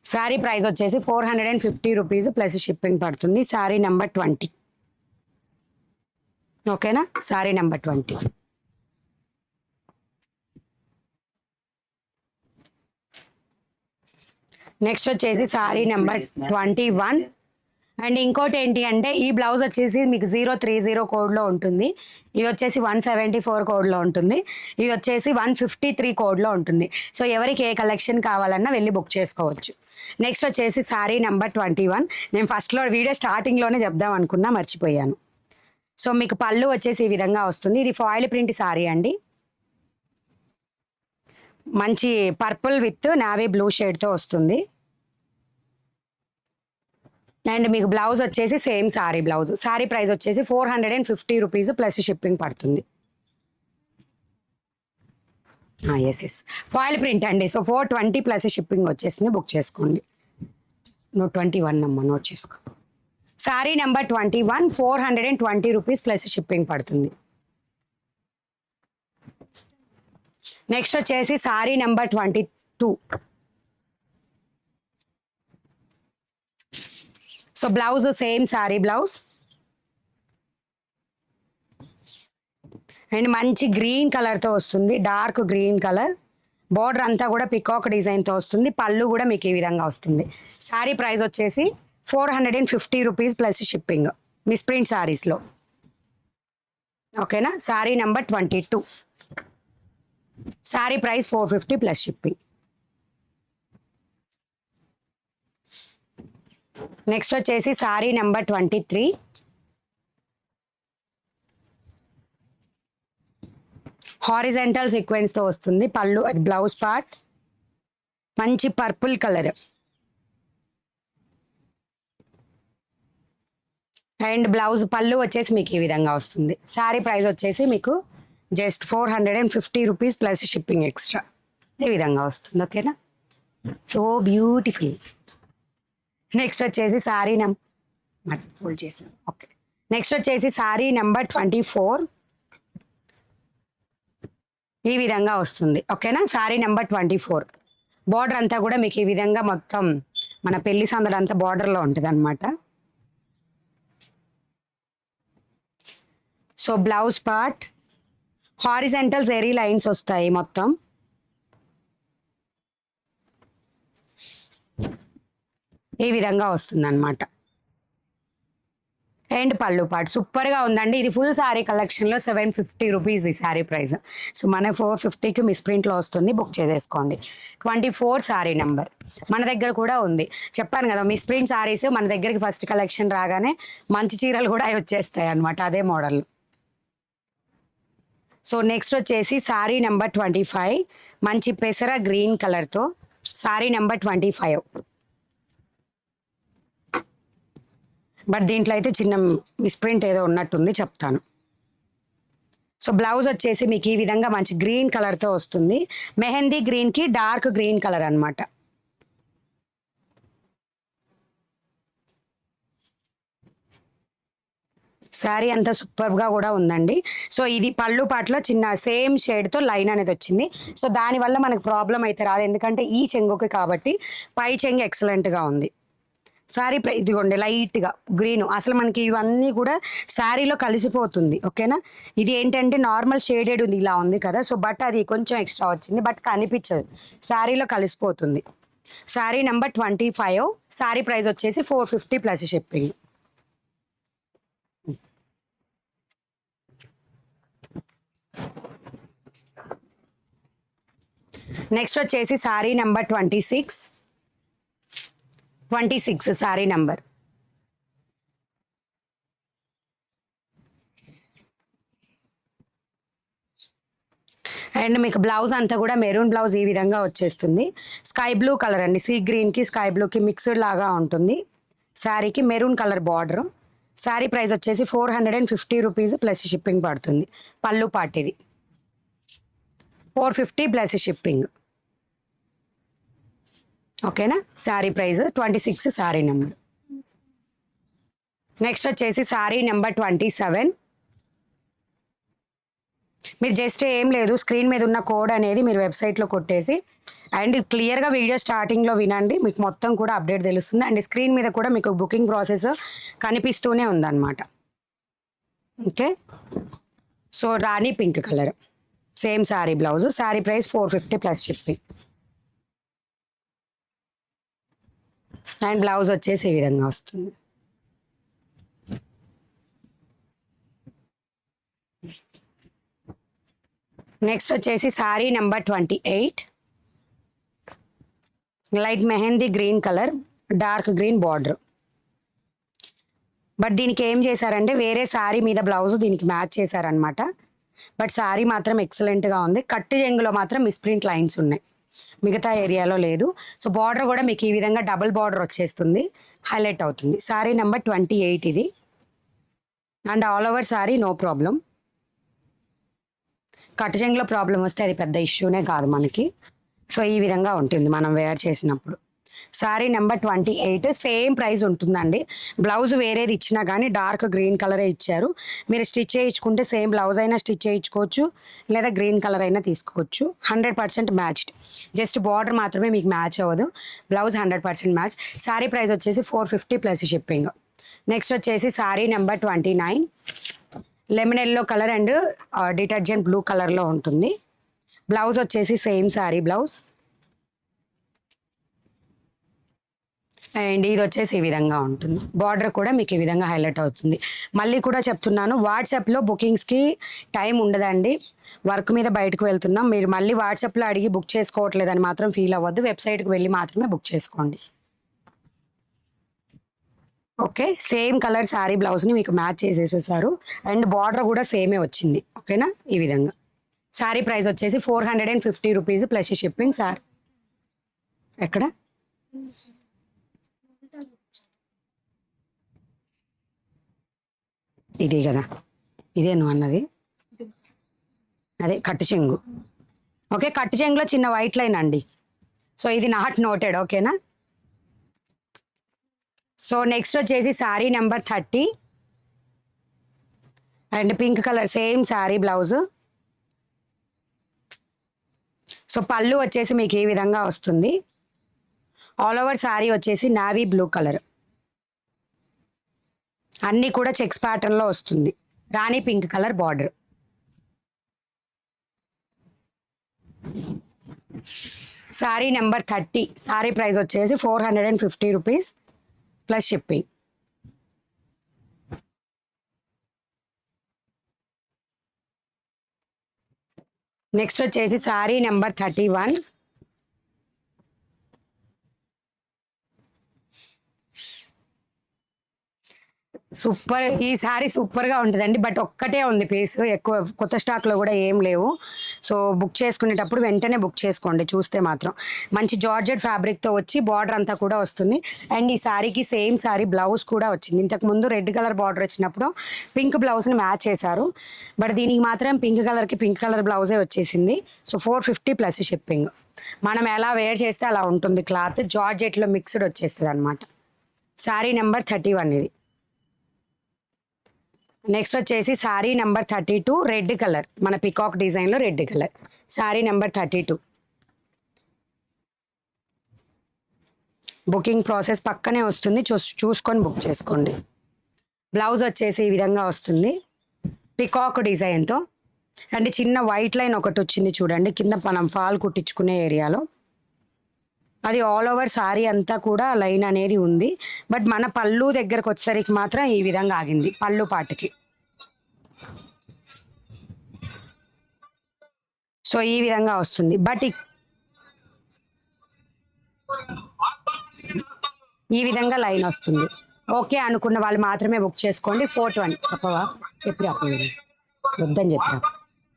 సారీ ప్రైస్ వచ్చేసి 450 రూపీస్ ప్లస్ షిప్పింగ్ పడుతుంది. సారీ నెంబర్ 20. ఓకేనా? సారీ నెంబర్ 20. నెక్స్ట్ వచ్చేసి సారీ నెంబర్ 21. అండ్ ఇంకోటి ఏంటి అంటే ఈ బ్లౌజ్ వచ్చేసి మీకు 030 కోడ్లో ఉంటుంది. ఇది వచ్చేసి 174 కోడ్లో ఉంటుంది. ఇది వచ్చేసి 153 కోడ్లో ఉంటుంది. సో ఎవరికి ఏ కలెక్షన్ కావాలన్నా వెళ్ళి బుక్ చేసుకోవచ్చు. నెక్స్ట్ వచ్చేసి సారీ నెంబర్ 21. నేను ఫస్ట్లో వీడియో స్టార్టింగ్లోనే చెప్దాం అనుకున్నా, మర్చిపోయాను. సో మీకు పళ్ళు వచ్చేసి ఈ విధంగా వస్తుంది. ఇది ఫాయిల్ ప్రింట్ సారీ అండి. మంచి పర్పుల్ విత్ నావీ బ్లూ షేడ్తో వస్తుంది. అండ్ మీకు బ్లౌజ్ వచ్చేసి same sari blouse. Sorry price వచ్చేసి 450 రూపీస్ ప్లస్ షిప్పింగ్ పడుతుంది. ఎస్ ఫాయిల్ ప్రింట్ అండి. సో 420 ప్లస్ షిప్పింగ్ వచ్చేసింది. బుక్ చేసుకోండి. 21 అమ్మ, నోట్ చేసుకో. Sorry number 21 420 rupees plus shipping పడుతుంది. నెక్స్ట్ వచ్చేసి sari number 22. So blouse same sari blouse. And మంచి గ్రీన్ కలర్తో వస్తుంది, డార్క్ గ్రీన్ కలర్. బార్డర్ అంతా కూడా పికాక్ డిజైన్తో వస్తుంది. పళ్ళు కూడా మీకు ఈ విధంగా వస్తుంది. సారీ ప్రైస్ వచ్చేసి 450 రూపీస్ ప్లస్ షిప్పింగ్ మిస్ప్రింట్ సారీస్లో. ఓకేనా? Sari number 22. Sorry price 450 plus shipping. Next వచ్చేసి సారీ నెంబర్ 23. హారిజెంటల్ సీక్వెన్స్తో వస్తుంది. పళ్ళు అది బ్లౌజ్ పార్ట్. మంచి పర్పుల్ కలర్. అండ్ బ్లౌజ్ పళ్ళు వచ్చేసి మీకు ఈ విధంగా వస్తుంది. శారీ ప్రైస్ వచ్చేసి మీకు just 450 rupees plus shipping extra ఈ విధంగా వస్తుంది. ఓకేనా, సో బ్యూటిఫుల్. నెక్స్ట్ వచ్చేసి శారీ ఫోల్డ్ చేసాను. ఓకే, నెక్స్ట్ వచ్చేసి శారీ నెంబర్ 24 ఈ విధంగా వస్తుంది. ఓకేనా, శారీ నెంబర్ 24 బార్డర్ అంతా కూడా మీకు ఈ విధంగా మొత్తం మన పెళ్లి సందడి అంతా బార్డర్లో ఉంటుంది అనమాట. So blouse part horizontal zari lines వస్తాయి మొత్తం. ఈ విధంగా వస్తుంది అనమాట. అండ్ పళ్ళు పార్ట్ సూపర్గా ఉందండి. ఇది ఫుల్ శారీ కలెక్షన్లో 750 రూపీస్ ఈ శారీ ప్రైస్. సో మనకు 450కి మిస్ ప్రింట్లో వస్తుంది, బుక్ చేసేసుకోండి. 24 శారీ నెంబర్ మన దగ్గర కూడా ఉంది. చెప్పాను కదా, మిస్ ప్రింట్ శారీస్ మన దగ్గరికి ఫస్ట్ కలెక్షన్ రాగానే మంచి చీరలు కూడా వచ్చేస్తాయి అనమాట, అదే మోడల్. సో నెక్స్ట్ వచ్చేసి శారీ నెంబర్ 25 మంచి పెసర గ్రీన్ కలర్తో శారీ నెంబర్ 25. బట్ దీంట్లో అయితే చిన్న మిస్ప్రింట్ ఏదో ఉన్నట్టుంది, చెప్తాను. సో బ్లౌజ్ వచ్చేసి మీకు ఈ విధంగా మంచి గ్రీన్ కలర్తో వస్తుంది. మెహందీ గ్రీన్కి డార్క్ గ్రీన్ కలర్ అనమాట. శారీ అంతా సూపర్గా కూడా ఉందండి. సో ఇది పళ్ళు పాటలో చిన్న సేమ్ షేడ్తో లైన్ అనేది వచ్చింది. సో దానివల్ల మనకు ప్రాబ్లం అయితే రాదు, ఎందుకంటే ఈ చెంగుకి కాబట్టి పై చెంగు ఎక్సలెంట్గా ఉంది. శారీ ఇదిగోండి లైట్గా గ్రీన్, అసలు మనకి ఇవన్నీ కూడా శారీలో కలిసిపోతుంది. ఓకేనా, ఇది ఏంటంటే నార్మల్ షేడెడ్ ఉంది, ఇలా ఉంది కదా. సో బట్ అది కొంచెం ఎక్స్ట్రా వచ్చింది, బట్ కనిపించదు, శారీలో కలిసిపోతుంది. శారీ నెంబర్ 25, శారీ ప్రైస్ వచ్చేసి 450 ప్లస్ షిప్పింగ్. నెక్స్ట్ వచ్చేసి sari number 26 sari number. And మీకు బ్లౌజ్ అంతా కూడా మెరూన్ బ్లౌజ్ ఈ విధంగా వచ్చేస్తుంది. స్కై బ్లూ కలర్ అండి, సీ గ్రీన్కి స్కై బ్లూకి మిక్స్డ్ లాగా ఉంటుంది. శారీకి maroon colour border. Sari price వచ్చేసి 450 రూపీస్ ప్లస్ షిప్పింగ్ పడుతుంది. పళ్ళు పాట్ ఇది 450 ప్లస్ షిప్పింగ్. ఓకేనా, sari price 26 sari number. Next వచ్చేసి శారీ నెంబర్ 27. మీరు జస్ట్ ఏం లేదు, స్క్రీన్ మీద ఉన్న కోడ్ అనేది మీరు వెబ్సైట్లో కొట్టేసి అండ్ క్లియర్గా వీడియో స్టార్టింగ్లో వినండి, మీకు మొత్తం కూడా అప్డేట్ తెలుస్తుంది. అండ్ స్క్రీన్ మీద కూడా మీకు బుకింగ్ ప్రాసెస్ కనిపిస్తూనే ఉందన్నమాట. Okay, so Rani pink colour same sari blouse. Sari price 450 plus shipping. And blouse వచ్చేసి ఈ విధంగా వస్తుంది. నెక్స్ట్ వచ్చేసి sari number 28 light mehndi green colour, dark green border. But దీనికి ఏం చేశారంటే వేరే శారీ మీద బ్లౌజ్ దీనికి మ్యాచ్ చేశారనమాట. బట్ శారీ మాత్రం ఎక్సలెంట్గా ఉంది. కట్టు జంగులో మాత్రం మిస్ప్రింట్ లైన్స్ ఉన్నాయి, మిగతా ఏరియాలో లేదు. సో బార్డర్ కూడా మీకు ఈ విధంగా డబుల్ బార్డర్ వచ్చేస్తుంది, హైలైట్ అవుతుంది. శారీ నెంబర్ 28 ఇది. And all over sari no problem. కట్టుచెంగులో ప్రాబ్లం వస్తే అది పెద్ద ఇష్యూనే కాదు మనకి. సో ఈ విధంగా ఉంటుంది మనం వేర్ చేసినప్పుడు. శారీ నెంబర్ 28 సేమ్ ప్రైస్ ఉంటుందండి. బ్లౌజ్ వేరేది ఇచ్చినా కానీ డార్క్ గ్రీన్ కలరే ఇచ్చారు. మీరు స్టిచ్ చేయించుకుంటే సేమ్ బ్లౌజ్ అయినా స్టిచ్ చేయించుకోవచ్చు, లేదా గ్రీన్ కలర్ అయినా తీసుకోవచ్చు. 100% మ్యాచ్డ్. జస్ట్ బార్డర్ మాత్రమే మీకు మ్యాచ్ అవ్వదు, బ్లౌజ్ 100% మ్యాచ్. శారీ ప్రైస్ వచ్చేసి 450 ప్లస్ షిప్పింగ్. నెక్స్ట్ వచ్చేసి sari number 29 lemon yellow colour and detergent blue కలర్లో ఉంటుంది. బ్లౌజ్ వచ్చేసి సేమ్ శారీ బ్లౌజ్. అండ్ ఇది వచ్చేసి ఈ విధంగా ఉంటుంది. బార్డర్ కూడా మీకు ఈ విధంగా హైలైట్ అవుతుంది. మళ్ళీ కూడా చెప్తున్నాను, వాట్సాప్లో బుకింగ్స్కి టైం ఉండదండి, వర్క్ మీద బయటకు వెళ్తున్నాం. మీరు మళ్ళీ వాట్సాప్లో అడిగి బుక్ చేసుకోవట్లేదని మాత్రం ఫీల్ అవ్వద్దు, వెబ్సైట్కి వెళ్ళి మాత్రమే బుక్ చేసుకోండి. ఓకే, సేమ్ కలర్ శారీ బ్లౌజ్ని మీకు మ్యాచ్ చేసేసేసారు. అండ్ బార్డర్ కూడా సేమే వచ్చింది. ఓకేనా, ఈ విధంగా. శారీ ప్రైస్ వచ్చేసి 450 రూపీస్ ప్లస్ షిప్పింగ్. సార్ ఎక్కడ ఇది కదా, ఇదే నువ్వు అన్నది, అదే కట్టు చెంగు. ఓకే, కట్టు చెంగులో చిన్న వైట్ లైన్ అండి. సో ఇది నాట్ నోటెడ్, ఓకేనా. సో నెక్స్ట్ వచ్చేసి sari number 30 and pink colour same sari blouse. So పళ్ళు వచ్చేసి మీకు ఈ విధంగా వస్తుంది. ఆల్ ఓవర్ శారీ వచ్చేసి నావీ బ్లూ కలర్, అన్నీ కూడా చెక్స్ ప్యాటర్న్లో వస్తుంది. రాణి pink colour border. Sari number 30, sari price వచ్చేసి 450 రూపీస్ ప్లస్ షిప్పింగ్. నెక్స్ట్ వచ్చేసి శారీ నెంబర్ 31. సూపర్, ఈ శారీ సూపర్గా ఉంటుందండి. బట్ ఒక్కటే ఉంది పీస్, ఎక్కువ కొత్త స్టాక్లో కూడా ఏం లేవు. సో బుక్ చేసుకునేటప్పుడు వెంటనే బుక్ చేసుకోండి. చూస్తే మాత్రం మంచి జార్జెట్ ఫ్యాబ్రిక్తో వచ్చి బార్డర్ అంతా కూడా వస్తుంది. అండ్ ఈ శారీకి సేమ్ శారీ బ్లౌజ్ కూడా వచ్చింది. ఇంతకుముందు రెడ్ కలర్ బార్డర్ వచ్చినప్పుడు పింక్ బ్లౌజ్ని మ్యాచ్ చేశారు. బట్ దీనికి మాత్రం పింక్ కలర్కి పింక్ కలర్ బ్లౌజే వచ్చేసింది. So 450 plus shipping. మనం ఎలా వేర్ చేస్తే అలా ఉంటుంది. క్లాత్ జార్జెట్లో మిక్స్డ్ వచ్చేస్తుంది అనమాట. శారీ నెంబర్ 31 ఇది. నెక్స్ట్ వచ్చేసి శారీ నెంబర్ 32 రెడ్ కలర్, మన పికాక్ డిజైన్లో red colour. Sari number 32. Booking process పక్కనే వస్తుంది, చూసుకొని బుక్ చేసుకోండి. బ్లౌజ్ వచ్చేసి ఈ విధంగా వస్తుంది పికాక్ డిజైన్తో. అండ్ చిన్న వైట్ లైన్ ఒకటి వచ్చింది చూడండి కింద, మనం ఫాల్ కుట్టించుకునే ఏరియాలో. అది ఆల్ ఓవర్ శారీ అంతా కూడా లైన్ అనేది ఉంది. బట్ మన పళ్ళు దగ్గరకు వచ్చేసరికి మాత్రం ఈ విధంగా ఆగింది పళ్ళు పాటుకి. సో ఈ విధంగా వస్తుంది. బట్ ఈ విధంగా లైన్ వస్తుంది. ఓకే అనుకున్న వాళ్ళు మాత్రమే బుక్ చేసుకోండి. 420 చెప్పవా, చెప్పి అప్పుడు వద్దని చెప్పిన,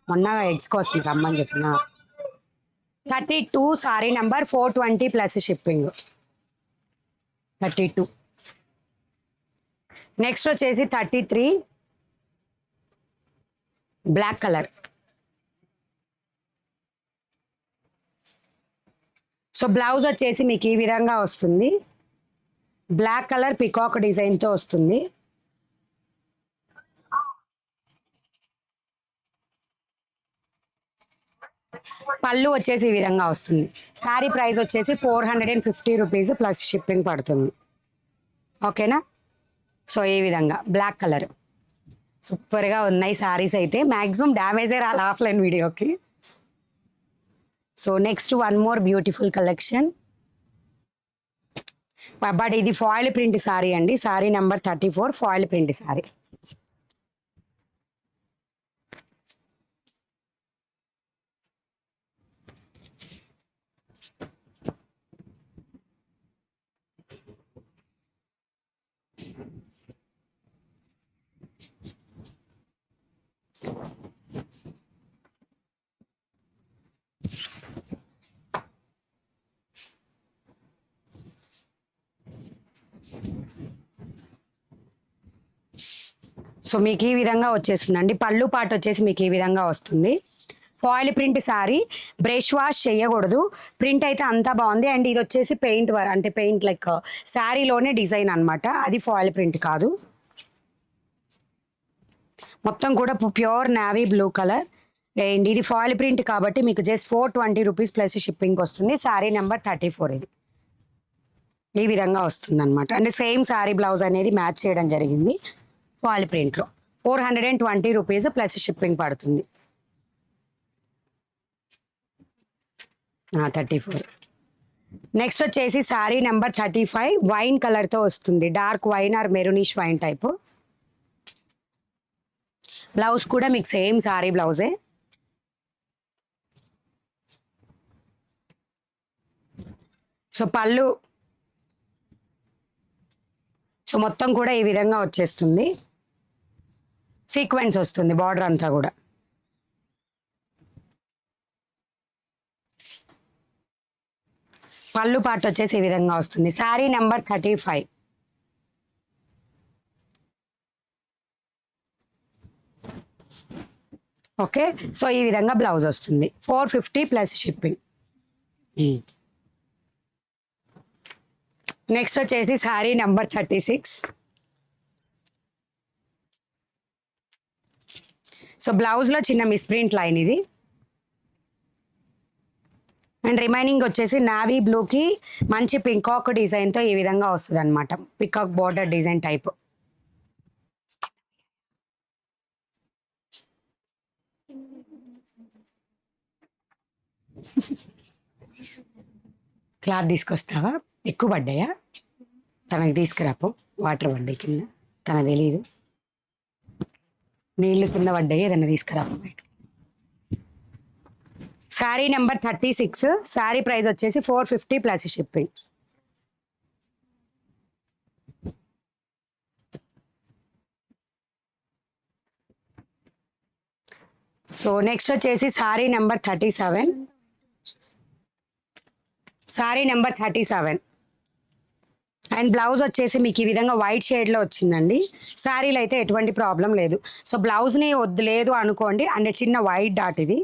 మొన్న ఎగ్స్ కోసం రమ్మని చెప్పిన. 32 sorry number 420 plus shipping. 32. Next వచ్చేసి 33 బ్లాక్ కలర్. సో బ్లౌజ్ వచ్చేసి మీకు ఈ విధంగా వస్తుంది. బ్లాక్ కలర్ పికాక్ డిజైన్తో వస్తుంది. పళ్ళు వచ్చేసి ఈ విధంగా వస్తుంది. శారీ ప్రైస్ వచ్చేసి 450 రూపీస్ ప్లస్ షిప్పింగ్ పడుతుంది. ఓకేనా. సో ఈ విధంగా బ్లాక్ కలర్ సూపర్గా ఉన్నాయి శారీస్ అయితే. మ్యాక్సిమం డ్యామేజే రాలి ఆఫ్లైన్ వీడియోకి. So next one more beautiful collection. But ఇది ఫాయిల్ ప్రింట్ శారీ అండి. Sari number 34 foil print sari. So మీకు ఈ విధంగా వచ్చేస్తుందండి. పళ్ళు పాటు వచ్చేసి మీకు ఈ విధంగా వస్తుంది. Foil print sari, brush wash చేయకూడదు. ప్రింట్ అయితే అంతా బాగుంది. అండ్ ఇది వచ్చేసి పెయింట్ అంటే పెయింట్ లైక్ శారీలోనే డిజైన్ అనమాట, అది ఫాయిల్ ప్రింట్ కాదు. మొత్తం కూడా pure navy blue colour. And ఇది ఫాయిల్ ప్రింట్ కాబట్టి మీకు జస్ట్ 420 రూపీస్ ప్లస్ షిప్పింగ్ వస్తుంది. శారీ నెంబర్ 34 ఇది. ఈ విధంగా వస్తుంది అనమాట. అండ్ సేమ్ శారీ బ్లౌజ్ అనేది మ్యాచ్ చేయడం జరిగింది. ఫాయిల్ ప్రింట్లో 420 రూపీస్ ప్లస్ షిప్పింగ్ పడుతుంది. 34. నెక్స్ట్ వచ్చేసి శారీ నెంబర్ 35 వైన్ కలర్తో వస్తుంది. Dark wine or maroonish wine type. Blouse కూడా మీకు సేమ్ శారీ బ్లౌజే. సో పళ్ళు సో మొత్తం కూడా ఈ విధంగా వచ్చేస్తుంది. సీక్వెన్స్ వస్తుంది బార్డర్ అంతా కూడా. పళ్ళు పార్ట్ వచ్చేసి ఈ విధంగా వస్తుంది. శారీ నెంబర్ 35. ఓకే, సో ఈ విధంగా బ్లౌజ్ వస్తుంది 450 ప్లస్ షిప్పింగ్. నెక్స్ట్ వచ్చేసి శారీ నెంబర్ 36. సో బ్లౌజ్లో చిన్న మిస్ప్రింట్ లైన్ ఇది, అండ్ రిమైనింగ్ వచ్చేసి నావీ బ్లూకి మంచి పింకాక్ డిజైన్తో ఈ విధంగా వస్తుంది అనమాట, peacock border design type. Cloth తీసుకొస్తావా? ఎక్కువ పడ్డాయా? తనకి తీసుకురాపో, వాటర్ పడ్డాయి కింద, తన తెలీదు, నీళ్ళు కింద పడ్డాయి, ఏదన్నా తీసుకురాపో బయట. శారీ నెంబర్ 36, శారీ ప్రైస్ వచ్చేసి 450 ప్లస్ షిప్పింగ్. సో నెక్స్ట్ వచ్చేసి sari number 37. Sari number 37 and blouse వచ్చేసి మీకు ఈ విధంగా వైట్ షేడ్లో వచ్చిందండి. శారీలో అయితే ఎటువంటి ప్రాబ్లం లేదు. సో బ్లౌజ్ని వద్దు లేదు అనుకోండి, అంటే చిన్న వైట్ డాట్ ఇది.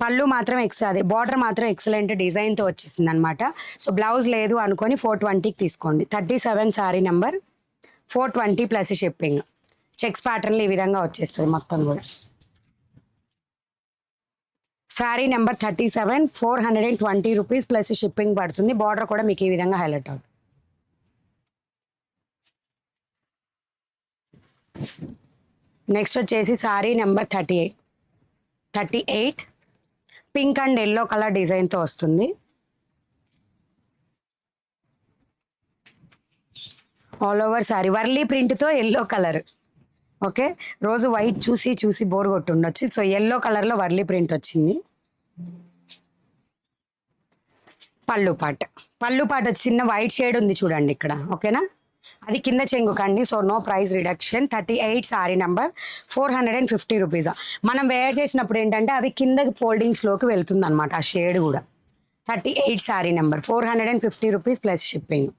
పళ్ళు మాత్రం అదే బార్డర్ మాత్రం ఎక్సలెంట్ డిజైన్తో వచ్చేసింది అనమాట. సో బ్లౌజ్ లేదు అనుకొని 420కి తీసుకోండి. 37 sari number 420 plus shipping. Checks ప్యాటర్న్లు ఈ విధంగా వచ్చేస్తుంది మొత్తం కూడా. Sari number 37 420 rupees plus shipping పడుతుంది. బార్డర్ కూడా మీకు ఈ విధంగా హైలైట్ అవుతుంది. నెక్స్ట్ వచ్చేసి sari number 38 pink and yellow colour డిజైన్తో వస్తుంది. ఆల్ ఓవర్ శారీ వర్లీ ప్రింట్తో ఎల్లో కలర్. ఓకే, రోజు వైట్ చూసి చూసి బోర్ కొట్టుండొచ్చు. సో ఎల్లో కలర్లో వర్లీ ప్రింట్ వచ్చింది. పళ్ళు పాట వచ్చి చిన్న వైట్ షేడ్ ఉంది చూడండి ఇక్కడ, ఓకేనా? అది కింద చెంగు కండి. So no price reduction. 38 sari number 450 rupees. మనం వేర్ చేసినప్పుడు ఏంటంటే అవి కింద ఫోల్డింగ్స్లోకి వెళ్తుంది అనమాట ఆ షేడ్ కూడా. 38 sari number 450 rupees plus shipping.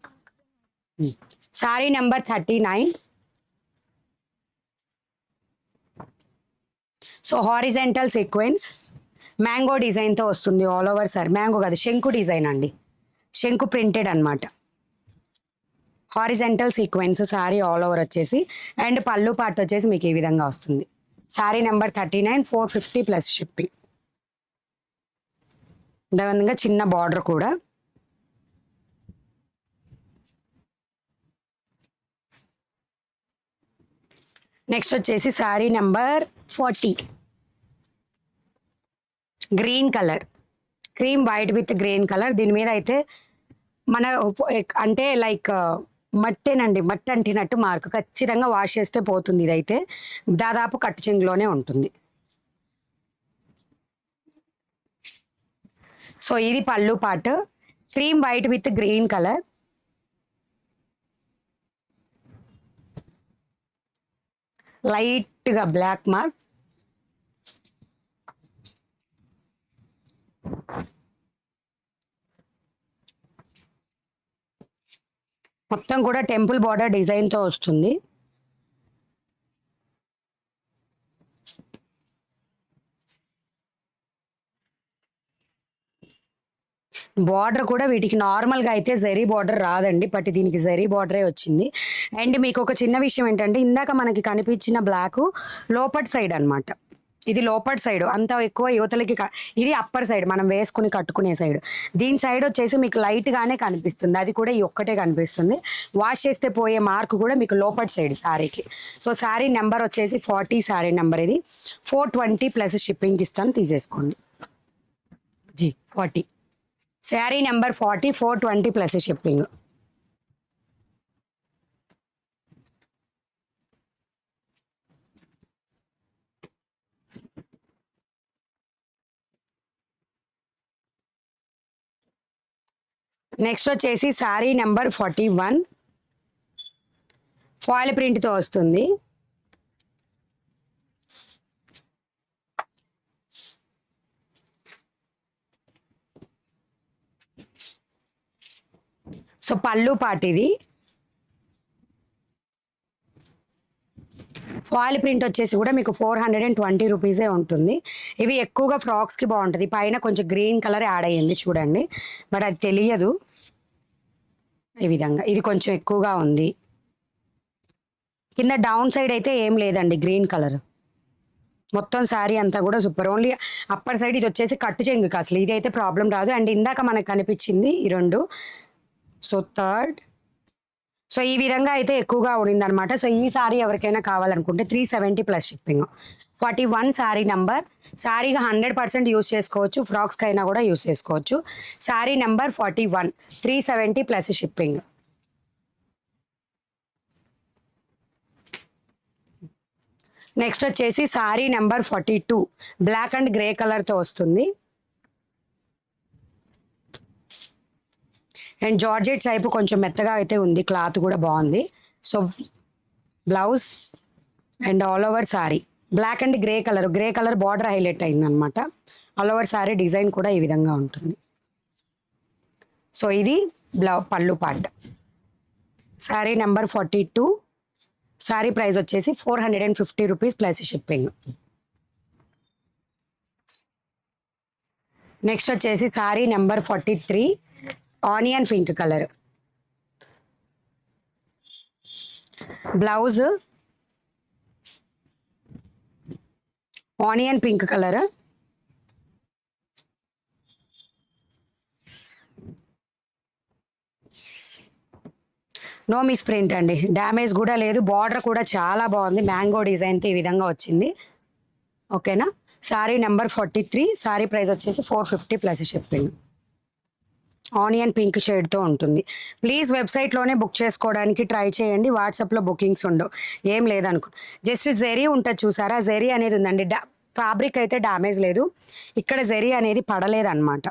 Sari number 39. So horizontal sequence mango డిజైన్తో వస్తుంది ఆల్ ఓవర్ సారీ. మ్యాంగో కాదు, శంకు డిజైన్ అండి, శంకు ప్రింటెడ్ అనమాట. Horizontal sequence sari all over వచ్చేసి, అండ్ పళ్ళు పార్ట్ వచ్చేసి మీకు ఈ విధంగా వస్తుంది. Sari number 39 450 plus shipping. దానిగా చిన్న బార్డర్ కూడా. నెక్స్ట్ వచ్చేసి sari number 40 green colour, cream white with green colour. దీని మీద అయితే మన అంటే లైక్ మట్టేనండి, మట్టి అంటినట్టు మార్క్. ఖచ్చితంగా వాష్ చేస్తే పోతుంది. ఇదైతే దాదాపు కట్టు చెంగులోనే ఉంటుంది. సో ఇది పళ్ళు part, cream white with green colour. లైట్గా బ్లాక్ మార్క్. మొత్తం కూడా టెంపుల్ బార్డర్ డిజైన్తో వస్తుంది. బార్డర్ కూడా వీటికి నార్మల్గా అయితే జరీ బార్డర్ రాదండి, బట్ దీనికి జరీ బార్డరే వచ్చింది. అండ్ మీకు ఒక చిన్న విషయం ఏంటంటే, ఇందాక మనకి కనిపించిన బ్లాక్ లోపట్ సైడ్ అనమాట. ఇది లోపట్ సైడ్, అంత ఎక్కువ యువతలకి ఇది అప్పర్ సైడ్ మనం వేసుకుని కట్టుకునే సైడ్. దీని సైడ్ వచ్చేసి మీకు లైట్గానే కనిపిస్తుంది, అది కూడా ఈ ఒక్కటే కనిపిస్తుంది. వాష్ చేస్తే పోయే మార్క్ కూడా మీకు లోపట్ సైడ్ శారీకి. సో శారీ నెంబర్ వచ్చేసి 40 శారీ నెంబర్. ఇది 420 ప్లస్ షిప్పింగ్ ఇస్తాను, తీసేసుకోండి. 40 sari number 40 420 plus shipping. Next వచ్చేసి శారీ నెంబర్ 41 ఫాయిల్ ప్రింట్తో వస్తుంది. సో పళ్ళు పార్ట్ ఇది ఫాయిల్ ప్రింట్ వచ్చేసి కూడా మీకు 420 రూపీసే ఉంటుంది. ఇవి ఎక్కువగా ఫ్రాక్స్కి బాగుంటుంది. పైన కొంచెం గ్రీన్ కలర్ యాడ్ అయ్యింది చూడండి, బట్ అది తెలియదు. ఈ విధంగా ఇది కొంచెం ఎక్కువగా ఉంది. కింద డౌన్ సైడ్ అయితే ఏం లేదండి, గ్రీన్ కలర్. మొత్తం శారీ అంతా కూడా సూపర్. ఓన్లీ అప్పర్ సైడ్ ఇది వచ్చేసి కట్టు చెంగుకి అసలు ఇది అయితే ప్రాబ్లం రాదు. అండ్ ఇందాక మనకు కనిపించింది ఈ రెండు. సో థర్డ్, సో ఈ విధంగా అయితే ఎక్కువగా ఉండిందనమాట. సో ఈ శారీ ఎవరికైనా కావాలనుకుంటే 370 ప్లస్ షిప్పింగ్. 41 శారీ నెంబర్. శారీగా 100% యూస్ చేసుకోవచ్చు, ఫ్రాక్స్కి అయినా కూడా యూస్ చేసుకోవచ్చు. Sari number 41, 370 plus shipping. Next వచ్చేసి sari number 42, black and grey కలర్తో వస్తుంది. అండ్ జార్జెట్ టైపు కొంచెం మెత్తగా అయితే ఉంది, క్లాత్ కూడా బాగుంది. So blouse and all over sari black and grey colour border highlight అయిందనమాట. ఆల్ ఓవర్ శారీ డిజైన్ కూడా ఈ విధంగా ఉంటుంది. సో ఇది పళ్ళు part. Sari number 42, sari price వచ్చేసి 450 రూపీస్ ప్లస్ షిప్పింగ్. నెక్స్ట్ వచ్చేసి sari number 43, onion pink colour. Blouse onion pink colour. No miss print అండి, డ్యామేజ్ కూడా లేదు. బార్డర్ కూడా చాలా బాగుంది, మ్యాంగో డిజైన్తో ఈ విధంగా వచ్చింది. ఓకేనా. శారీ నెంబర్ 43, శారీ ప్రైస్ వచ్చేసి 450 ప్లస్ షిప్పింగ్. ఆనియన్ పింక్ షేడ్తో ఉంటుంది. ప్లీజ్ వెబ్సైట్లోనే బుక్ చేసుకోవడానికి ట్రై చేయండి, వాట్సాప్లో బుకింగ్స్ ఉండవు. ఏం లేదనుకో, జస్ట్ జెరీ ఉంటుంది చూసారా, జెరీ అనేది ఉందండి. ఫ్యాబ్రిక్ అయితే డ్యామేజ్ లేదు, ఇక్కడ జెరీ అనేది పడలేదన్నమాట.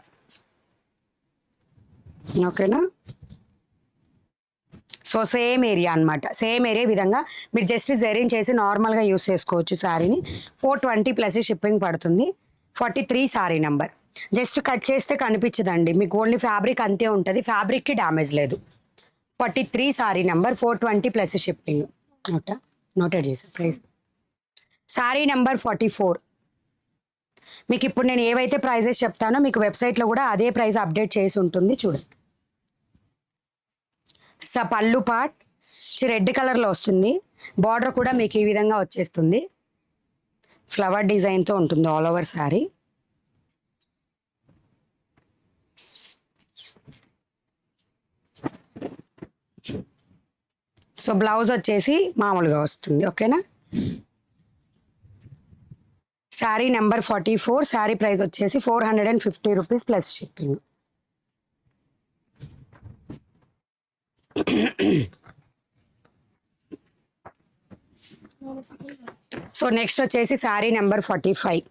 ఓకేనా. సో సేమ్ ఏరియా అనమాట, సేమ్ ఏరియా విధంగా మీరు జస్ట్ జెరీన్ చేసి నార్మల్గా యూస్ చేసుకోవచ్చు. శారీని 420 ప్లస్ షిప్పింగ్ పడుతుంది. 43 శారీ నెంబర్. జస్ట్ కట్ చేస్తే కనిపించదండి మీకు, ఓన్లీ ఫ్యాబ్రిక్ అంతే ఉంటుంది, ఫ్యాబ్రిక్కి డ్యామేజ్ లేదు. 43 sari number, 420 plus shipping. Noted చేసా ప్రైస్. శారీ నెంబర్ 44. మీకు ఇప్పుడు నేను ఏవైతే ప్రైజెస్ చెప్తానో మీకు వెబ్సైట్లో కూడా అదే ప్రైస్ అప్డేట్ చేసి ఉంటుంది చూడండి. పళ్ళు పార్ట్ రెడ్ కలర్లో వస్తుంది, బార్డర్ కూడా మీకు ఈ విధంగా వచ్చేస్తుంది, ఫ్లవర్ డిజైన్తో ఉంటుంది all over sari. So blouse వచ్చేసి మామూలుగా వస్తుంది. ఓకేనా. శారీ నెంబర్ 44, శారీ ప్రైస్ వచ్చేసి 450 rupees plus shipping. So next వచ్చేసి శారీ నెంబర్ 45,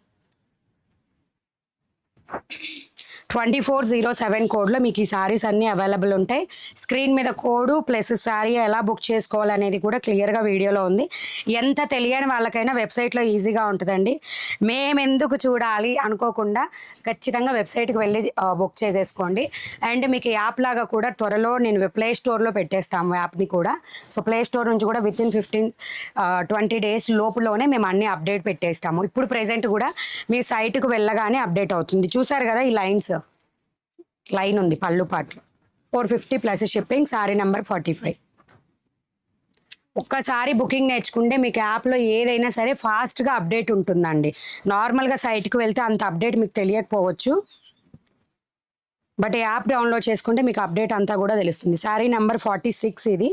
2407 కోడ్లో మీకు ఈ శారీస్ అన్నీ అవైలబుల్ ఉంటాయి. స్క్రీన్ మీద కోడు ప్లస్ శారీ ఎలా బుక్ చేసుకోవాలనేది కూడా క్లియర్గా వీడియోలో ఉంది. ఎంత తెలియని వాళ్ళకైనా వెబ్సైట్లో ఈజీగా ఉంటుందండి. మేమెందుకు చూడాలి అనుకోకుండా ఖచ్చితంగా వెబ్సైట్కి వెళ్ళి బుక్ చేసేసుకోండి. అండ్ మీకు యాప్ లాగా కూడా త్వరలో నేను ప్లే స్టోర్లో పెట్టేస్తాము యాప్ని కూడా. సో ప్లే స్టోర్ నుంచి కూడా విత్ ఇన్ 15-20 డేస్ లోపులోనే మేము అన్ని అప్డేట్ పెట్టేస్తాము. ఇప్పుడు ప్రెజెంట్ కూడా మీ సైట్కి వెళ్ళగానే అప్డేట్ అవుతుంది. చూసారు కదా ఈ లైన్ ఉంది పళ్ళు పాటలో. 450 ప్లస్ షిప్పింగ్. శారీ నెంబర్ 45. ఒక్కసారి బుకింగ్ నేర్చుకుంటే మీకు యాప్లో ఏదైనా సరే ఫాస్ట్గా అప్డేట్ ఉంటుందండి. నార్మల్గా సైట్కి వెళ్తే అంత అప్డేట్ మీకు తెలియకపోవచ్చు, బట్ యాప్ డౌన్లోడ్ చేసుకుంటే మీకు అప్డేట్ అంతా కూడా తెలుస్తుంది. శారీ నెంబర్ 46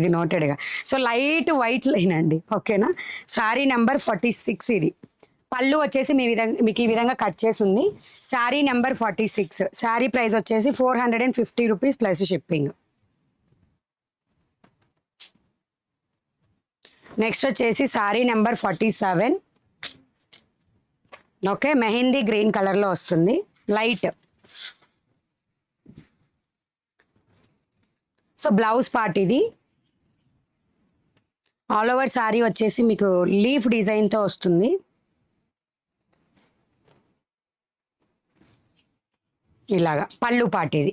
ఇది నోటెడ్గా. సో లైట్ వైట్ లైన్ అండి. ఓకేనా. శారీ నెంబర్ 46 ఇది. పళ్ళు వచ్చేసి మీకు ఈ విధంగా కట్ చేసి ఉంది. శారీ నెంబర్ 46, శారీ ప్రైస్ వచ్చేసి 450 రూపీస్ ప్లస్ షిప్పింగ్. నెక్స్ట్ వచ్చేసి sari number 47. Okay, mehndi green కలర్లో వస్తుంది, లైట్. సో బ్లౌజ్ పార్ట్ ఇది. ఆల్ ఓవర్ శారీ వచ్చేసి మీకు లీఫ్ డిజైన్తో వస్తుంది. ఇలాగా పళ్ళు పార్ట్ ఇది.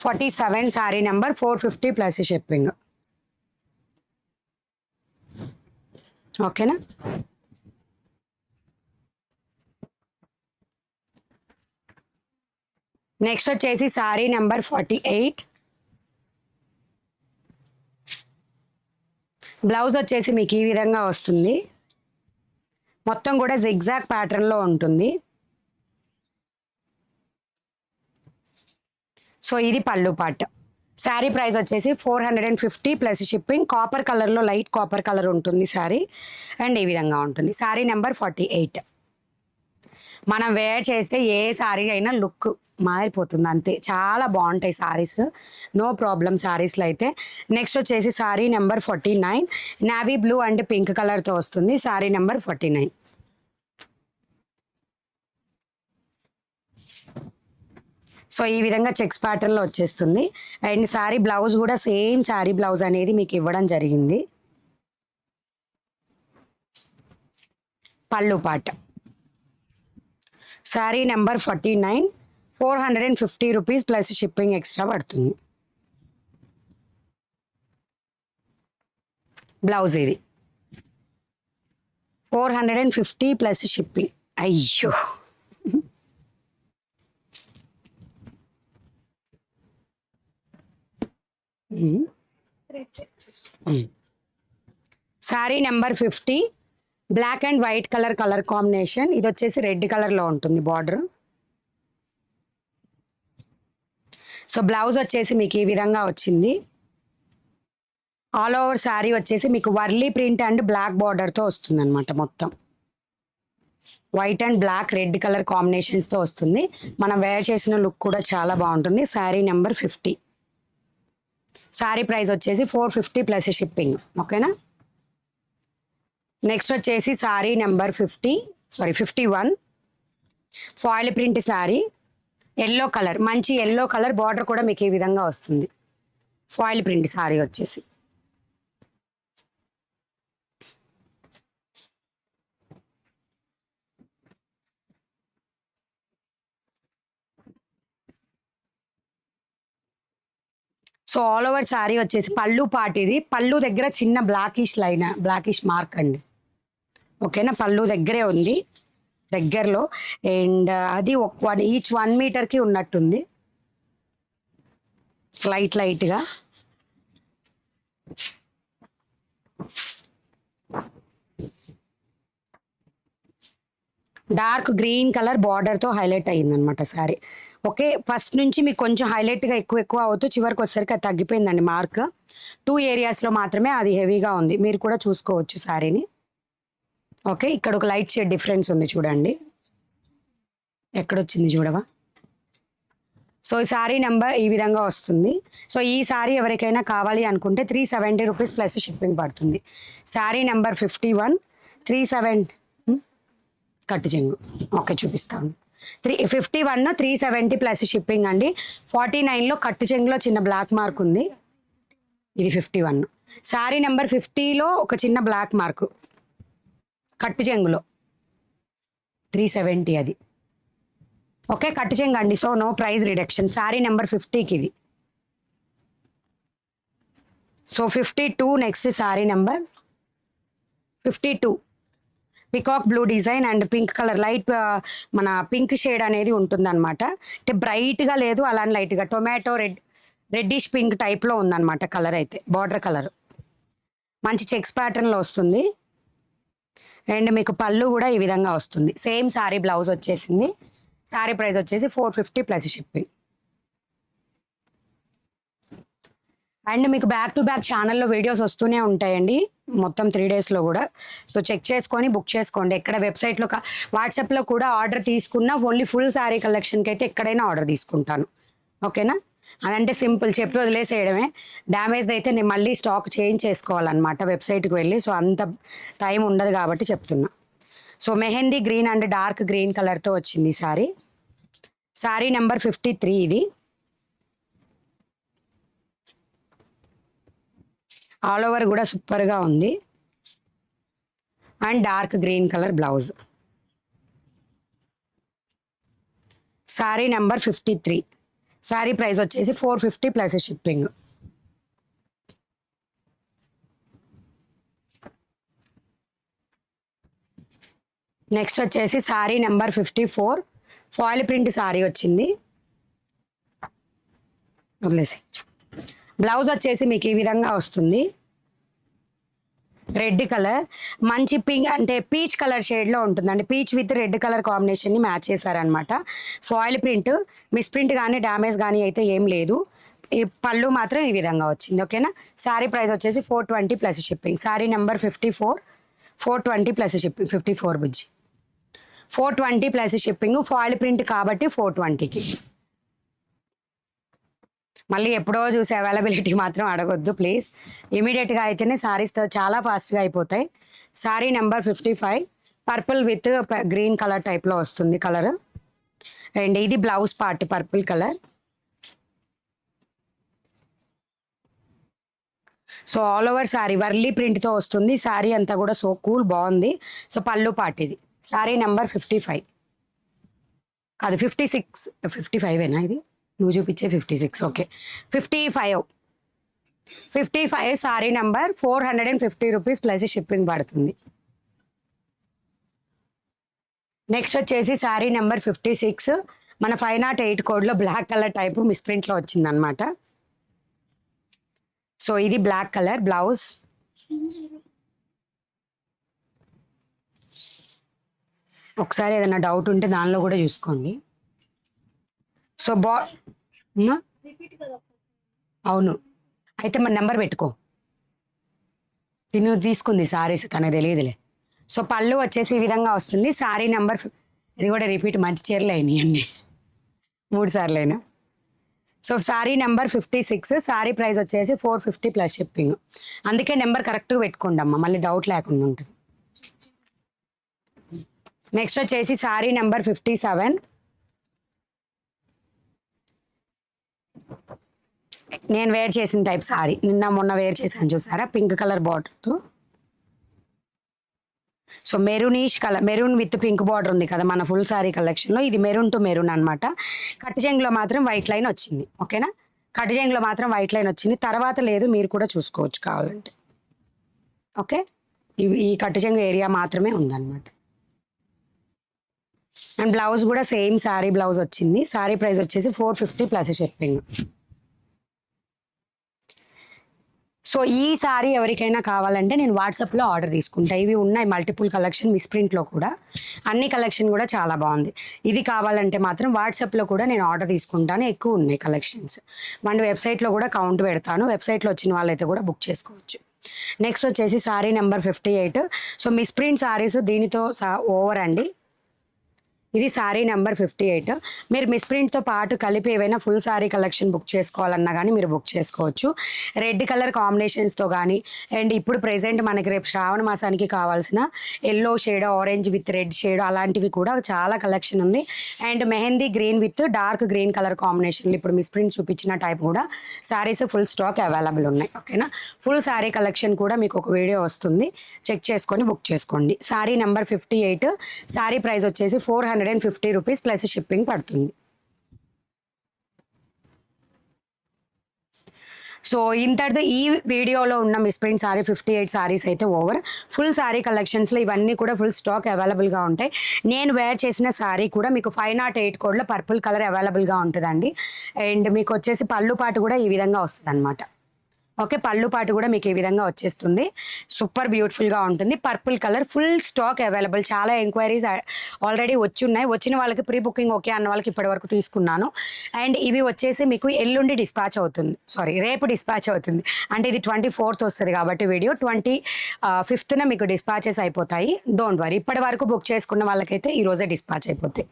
47 శారీ నెంబర్ 450 ప్లస్ షిప్పింగ్. ఓకేనా? నెక్స్ట్ వచ్చేసి శారీ నెంబర్ 48. బ్లౌజ్ వచ్చేసి మీకు ఈ విధంగా వస్తుంది. మొత్తం కూడా జిగ్జాగ్ ప్యాటర్న్లో ఉంటుంది. సో ఇది పళ్ళు పార్ట్. శారీ ప్రైస్ వచ్చేసి 450 ప్లస్ షిప్పింగ్. కాపర్ కలర్లో, లైట్ కాపర్ కలర్ ఉంటుంది శారీ. అండ్ ఈ విధంగా ఉంటుంది. శారీ నెంబర్ 48. మనం వేర్ చేస్తే ఏ శారీ అయినా లుక్ మారిపోతుంది అంతే. చాలా బాగుంటాయి శారీస్, నో ప్రాబ్లం శారీస్లో అయితే. నెక్స్ట్ వచ్చేసి sari number 49. Navy blue and pink కలర్తో వస్తుంది. శారీ నెంబర్ 49. సో ఈ విధంగా చెక్స్ ప్యాటర్న్లో వచ్చేస్తుంది. అండ్ శారీ బ్లౌజ్ కూడా సేమ్ శారీ బ్లౌజ్ అనేది మీకు ఇవ్వడం జరిగింది. పళ్ళు పాట. Sari number 49, 450 rupees plus shipping extra పడుతుంది. బ్లౌజ్ ఇది 450 ప్లస్ షిప్పింగ్. అయ్యో, sari number 50, black and white colour combination. ఇది వచ్చేసి రెడ్ కలర్లో ఉంటుంది బార్డర్. సో బ్లౌజ్ వచ్చేసి మీకు ఈ విధంగా వచ్చింది. ఆల్ ఓవర్ శారీ వచ్చేసి మీకు వర్లీ ప్రింట్ అండ్ బ్లాక్ బార్డర్తో వస్తుంది అనమాట. మొత్తం white and black, red colour కాంబినేషన్స్తో వస్తుంది. మనం వేర్ చేసిన లుక్ కూడా చాలా బాగుంటుంది. శారీ నెంబర్ 50. శారీ ప్రైస్ వచ్చేసి 450 ప్లస్ షిప్పింగ్. ఓకేనా? నెక్స్ట్ వచ్చేసి sari number 51, foil print sari. Yellow colour, మంచి ఎల్లో కలర్ బార్డర్ కూడా మీకు ఈ విధంగా వస్తుంది. ఫాయిల్ ప్రింట్ శారీ వచ్చేసి. సో ఆల్ ఓవర్ శారీ వచ్చేసి పళ్ళు పార్ట్. ఇది పళ్ళు దగ్గర చిన్న బ్లాకిష్ మార్క్ అండి. ఓకేనా? పళ్ళు దగ్గరే ఉంది, దగ్గరలో. అండ్ అది ఈచ్ 1 మీటర్కి ఉన్నట్టుంది, లైట్గా. డార్క్ గ్రీన్ కలర్ బార్డర్తో హైలైట్ అయ్యిందనమాట శారీ. ఓకే, ఫస్ట్ నుంచి మీకు కొంచెం హైలైట్గా ఎక్కువ అవుతూ చివరికి వచ్చేసరికి అది తగ్గిపోయిందండి మార్క్. 2 ఏరియాస్లో మాత్రమే అది హెవీగా ఉంది. మీరు కూడా చూసుకోవచ్చు శారీని. ఓకే, ఇక్కడ ఒక లైట్ షేడ్ డిఫరెన్స్ ఉంది చూడండి. ఎక్కడొచ్చింది చూడవా? సో ఈ శారీ నెంబర్ ఈ విధంగా వస్తుంది. సో ఈ శారీ ఎవరికైనా కావాలి అనుకుంటే 370 రూపీస్ ప్లస్ షిప్పింగ్ పడుతుంది. శారీ నెంబర్ 51, 37 కట్టు చెంగు. ఓకే, చూపిస్తాను. 51, 370 ప్లస్ షిప్పింగ్ అండి. 49లో కట్టు చెంగులో చిన్న బ్లాక్ మార్క్ ఉంది. ఇది 51. శారీ నెంబర్ 50లో ఒక చిన్న బ్లాక్ మార్క్ కట్టు చెంగులో. 370 అది. ఓకే, కట్టు చెంగు అండి. So no price reduction. Sari number 50కి ఇది. So 52 next sari number 52, peacock blue design and pink colour, light మన పింక్ షేడ్ అనేది ఉంటుందన్నమాట. అంటే బ్రైట్గా లేదు, అలానే లైట్గా టొమాటో రెడ్డిష్ పింక్ టైప్లో ఉందన్నమాట కలర్ అయితే. బార్డర్ కలర్ మంచి చెక్స్ ప్యాటర్న్లో వస్తుంది. అండ్ మీకు పళ్ళు కూడా ఈ విధంగా వస్తుంది. సేమ్ శారీ బ్లౌజ్ వచ్చేసింది. శారీ ప్రైస్ వచ్చేసి 450 ప్లస్ షిప్పింగ్. అండ్ మీకు బ్యాక్ టు బ్యాక్ ఛానల్లో వీడియోస్ వస్తూనే ఉంటాయండి మొత్తం 3 డేస్లో కూడా. సో చెక్ చేసుకొని బుక్ చేసుకోండి. ఎక్కడ వెబ్సైట్లో వాట్సాప్లో కూడా ఆర్డర్ తీసుకున్నా ఓన్లీ ఫుల్ శారీ కలెక్షన్కి అయితే ఎక్కడైనా ఆర్డర్ తీసుకుంటాను. ఓకేనా? అదంటే సింపుల్ చెప్పి వదిలేసేయడమే. డ్యామేజ్ది అయితే నేను మళ్ళీ స్టాక్ చేంజ్ చేసుకోవాలన్నమాట వెబ్సైట్కి వెళ్ళి. సో అంత టైం ఉండదు కాబట్టి చెప్తున్నా. So mehndi green and dark green కలర్తో వచ్చింది శారీ. శారీ నెంబర్ 53 ఇది. ఆల్ ఓవర్ కూడా సూపర్గా ఉంది. And dark green colour blouse. Sari number 53. Sari price వచ్చేసి 450 ప్లస్ షిప్పింగ్. నెక్స్ట్ వచ్చేసి sari number 54 foil print sari వచ్చింది. వదిలేసి బ్లౌజ్ వచ్చేసి మీకు ఈ విధంగా వస్తుంది. రెడ్ కలర్, మంచి పింక్ అంటే పీచ్ కలర్ షేడ్లో ఉంటుందండి. పీచ్ విత్ రెడ్ కలర్ కాంబినేషన్ని మ్యాచ్ చేశారనమాట. ఫాయిల్ ప్రింట్, మిస్ ప్రింట్ కానీ డ్యామేజ్ కానీ అయితే ఏం లేదు. ఈ పళ్ళు మాత్రం ఈ విధంగా వచ్చింది. ఓకేనా. శారీ ప్రైస్ వచ్చేసి 420 plus shipping. Sari number 54 420 plus shipping. 54 బుజ్జి 420 ప్లస్ షిప్పింగ్. ఫాయిల్ ప్రింట్ కాబట్టి 420కి. మళ్ళీ ఎప్పుడో చూసి అవైలబిలిటీ మాత్రం అడగొద్దు ప్లీజ్. ఇమీడియట్గా అయితేనే శారీస్తో చాలా ఫాస్ట్గా అయిపోతాయి. Sari number 55 purple with green colour టైప్లో వస్తుంది కలర్. అండ్ ఇది blouse part purple colour. So all over sari Warli ప్రింట్తో వస్తుంది. శారీ అంతా కూడా సో కూల్ బాగుంది. సో పళ్ళు పార్ట్ ఇది. శారీ నెంబర్ 55 కాదు 56 55ఏనా ఇది? నువ్వు చూపించే 56. Okay 55 sari number 450 rupees plus shipping పడుతుంది. నెక్స్ట్ వచ్చేసి శారీ నెంబర్ 56 మన 508 కోడ్లో బ్లాక్ కలర్ టైపు మిస్ప్రింట్లో వచ్చిందనమాట. సో ఇది బ్లాక్ కలర్ బ్లౌజ్. ఒకసారి ఏదైనా డౌట్ ఉంటే దానిలో కూడా చూసుకోండి. సో అవును, అయితే మన నెంబర్ పెట్టుకో. తిను తీసుకుంది సారీస్, తనకు తెలియదులే. సో పళ్ళు వచ్చేసి ఈ విధంగా వస్తుంది. శారీ నెంబర్ ఇది కూడా రిపీట్, మంచి చీరలు అయినాయి అన్నీ 3 సార్లు అయినా. So sari number 56 sari price వచ్చేసి 450 ప్లస్ షిప్పింగ్. అందుకే నెంబర్ కరెక్ట్గా పెట్టుకోండి అమ్మ, మళ్ళీ డౌట్ లేకుండా ఉంటుంది. నెక్స్ట్ వచ్చేసి శారీ నెంబర్ 57 నేను వేర్ చేసిన టైప్ సారీ. నిన్న మొన్న వేర్ చేశాను చూసారా, పింక్ కలర్ బార్డర్తో. So maroonish colour, maroon with pink border ఉంది కదా మన ఫుల్ సారీ కలెక్షన్లో. ఇది మెరూన్ టు మెరూన్ అనమాట. కట్టిజంగులో మాత్రం వైట్ లైన్ వచ్చింది. ఓకేనా, కట్టిజంగులో మాత్రం వైట్ లైన్ వచ్చింది. తర్వాత లేదు, మీరు కూడా చూసుకోవచ్చు కావాలంటే. ఓకే, ఈ కట్టిజంగు ఏరియా మాత్రమే ఉందన్నమాట. అండ్ బ్లౌజ్ కూడా సేమ్ శారీ బ్లౌజ్ వచ్చింది. శారీ ప్రైస్ వచ్చేసి 450 ప్లస్ షిప్పింగ్. సో ఈ సారీ ఎవరికైనా కావాలంటే నేను వాట్సాప్లో ఆర్డర్ తీసుకుంటా. ఇవి ఉన్నాయి మల్టిపుల్ కలెక్షన్, మిస్ప్రింట్లో కూడా అన్ని కలెక్షన్ కూడా చాలా బాగుంది. ఇది కావాలంటే మాత్రం వాట్సాప్లో కూడా నేను ఆర్డర్ తీసుకుంటాను. ఎక్కువ ఉన్నాయి కలెక్షన్స్. మన వెబ్సైట్లో కూడా కౌంట్ పెడతాను. వెబ్సైట్లో వచ్చిన వాళ్ళైతే కూడా బుక్ చేసుకోవచ్చు. నెక్స్ట్ వచ్చేసి sari number 58. So misprint saris దీనితో ఓవర్ అండి. ఇది శారీ నెంబర్ 58. మీరు మిస్ప్రింట్తో పాటు కలిపి ఏవైనా ఫుల్ శారీ కలెక్షన్ బుక్ చేసుకోవాలన్నా కానీ మీరు బుక్ చేసుకోవచ్చు. రెడ్ కలర్ కాంబినేషన్స్తో కానీ, అండ్ ఇప్పుడు ప్రెజెంట్ మనకి రేపు శ్రావణ మాసానికి కావాల్సిన yellow shade, orange with red shade అలాంటివి కూడా చాలా కలెక్షన్ ఉంది. And mehndi green with dark green colour కాంబినేషన్లు ఇప్పుడు మిస్ప్రింట్ చూపించిన టైప్ కూడా శారీస్ ఫుల్ స్టాక్ అవైలబుల్ ఉన్నాయి. ఓకేనా, ఫుల్ శారీ కలెక్షన్ కూడా మీకు ఒక వీడియో వస్తుంది, చెక్ చేసుకొని బుక్ చేసుకోండి. శారీ నెంబర్ 58 శారీ ప్రైస్ వచ్చేసి 450 రూపీస్ ప్లస్ షిప్పింగ్ పడుతుంది. సో ఇంతటితో ఈ వీడియోలో ఉన్న మిస్ప్రింట్ సారీ 58 సారీస్ అయితే ఓవర్. ఫుల్ సారీ కలెక్షన్స్లో ఇవన్నీ కూడా ఫుల్ స్టాక్ అవైలబుల్గా ఉంటాయి. నేను వేర్ చేసిన సారీ కూడా మీకు 508 కోడ్లో పర్పుల్ కలర్ అవైలబుల్గా ఉంటుందండి. అండ్ మీకు వచ్చేసి పళ్ళు పాటు కూడా ఈ విధంగా వస్తుంది అనమాట. ఓకే, పళ్ళు పాటు కూడా మీకు ఈ విధంగా వచ్చేస్తుంది. సూపర్ బ్యూటిఫుల్గా ఉంటుంది. Purple colour full stock available. చాలా ఎంక్వైరీస్ ఆల్రెడీ వచ్చి ఉన్నాయి. వచ్చిన వాళ్ళకి ప్రీ బుకింగ్ ఓకే అన్న వాళ్ళకి ఇప్పటి వరకు తీసుకున్నాను. అండ్ ఇవి వచ్చేసి మీకు ఎల్లుండి డిస్పాచ్ అవుతుంది, రేపు డిస్పాచ్ అవుతుంది. అంటే ఇది 24th వస్తుంది కాబట్టి వీడియో 25th మీకు డిస్పాచెస్ అయిపోతాయి. డోంట్ వరీ, ఇప్పటి వరకు బుక్ చేసుకున్న వాళ్ళకైతే ఈరోజే డిస్పాచ్ అయిపోతాయి.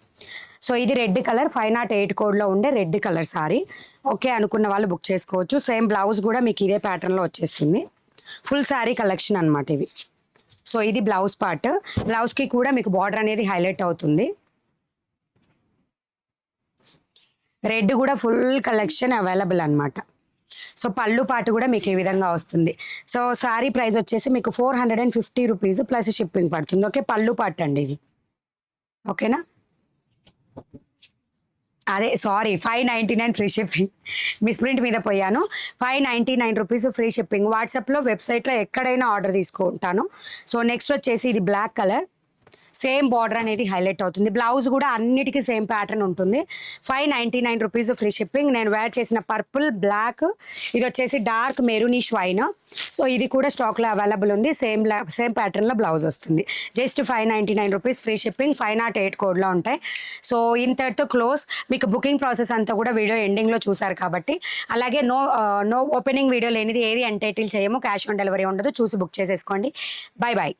సో ఇది రెడ్ కలర్ 508 కోడ్లో ఉండే రెడ్ కలర్ సారీ. ఓకే అనుకున్న వాళ్ళు బుక్ చేసుకోవచ్చు. సేమ్ బ్లౌజ్ కూడా మీకు ఇదే ప్యాటర్న్లో వచ్చేస్తుంది. ఫుల్ శారీ కలెక్షన్ అనమాట ఇవి. సో ఇది బ్లౌజ్ పార్ట్. బ్లౌజ్కి కూడా మీకు బార్డర్ అనేది హైలైట్ అవుతుంది. రెడ్ కూడా ఫుల్ కలెక్షన్ అవైలబుల్ అనమాట. సో పళ్ళు పాటు కూడా మీకు ఈ విధంగా వస్తుంది. సో శారీ ప్రైస్ వచ్చేసి మీకు 450 రూపీస్ ప్లస్ షిప్పింగ్ పడుతుంది. ఓకే, పళ్ళు పాటు అండి ఇది. ఓకేనా, అదే సారీ 599 ఫ్రీ షిప్పింగ్, మిస్ప్రింట్ మీద పోయాను. 599 రూపీస్ ఫ్రీ షిప్పింగ్. వాట్సాప్లో వెబ్సైట్లో ఎక్కడైనా ఆర్డర్ తీసుకుంటాను. సో నెక్స్ట్ వచ్చేసి ఇది బ్లాక్ కలర్, సేమ్ బార్డర్ అనేది హైలైట్ అవుతుంది. బ్లౌజ్ కూడా అన్నిటికీ సేమ్ ప్యాటర్న్ ఉంటుంది. 599 రూపీస్ ఫ్రీ షిప్పింగ్. నేను వేర్ చేసిన పర్పుల్, బ్లాక్, ఇది వచ్చేసి డార్క్ మెరూనిష్ వైన్. సో ఇది కూడా స్టాక్లో అవైలబుల్ ఉంది. సేమ్ ప్యాటర్న్లో బ్లౌజ్ వస్తుంది. Just 599 rupees free shipping. 508 కోడ్లో ఉంటాయి. సో ఇంతటితో క్లోజ్. మీకు బుకింగ్ ప్రాసెస్ అంతా కూడా వీడియో ఎండింగ్లో చూసారు కాబట్టి. అలాగే నో ఓపెనింగ్ వీడియో లేనిది ఏది ఎంటైటిల్ చేయము. క్యాష్ ఆన్ డెలివరీ ఉండదు. చూసి బుక్ చేసేసుకోండి. Bye bye.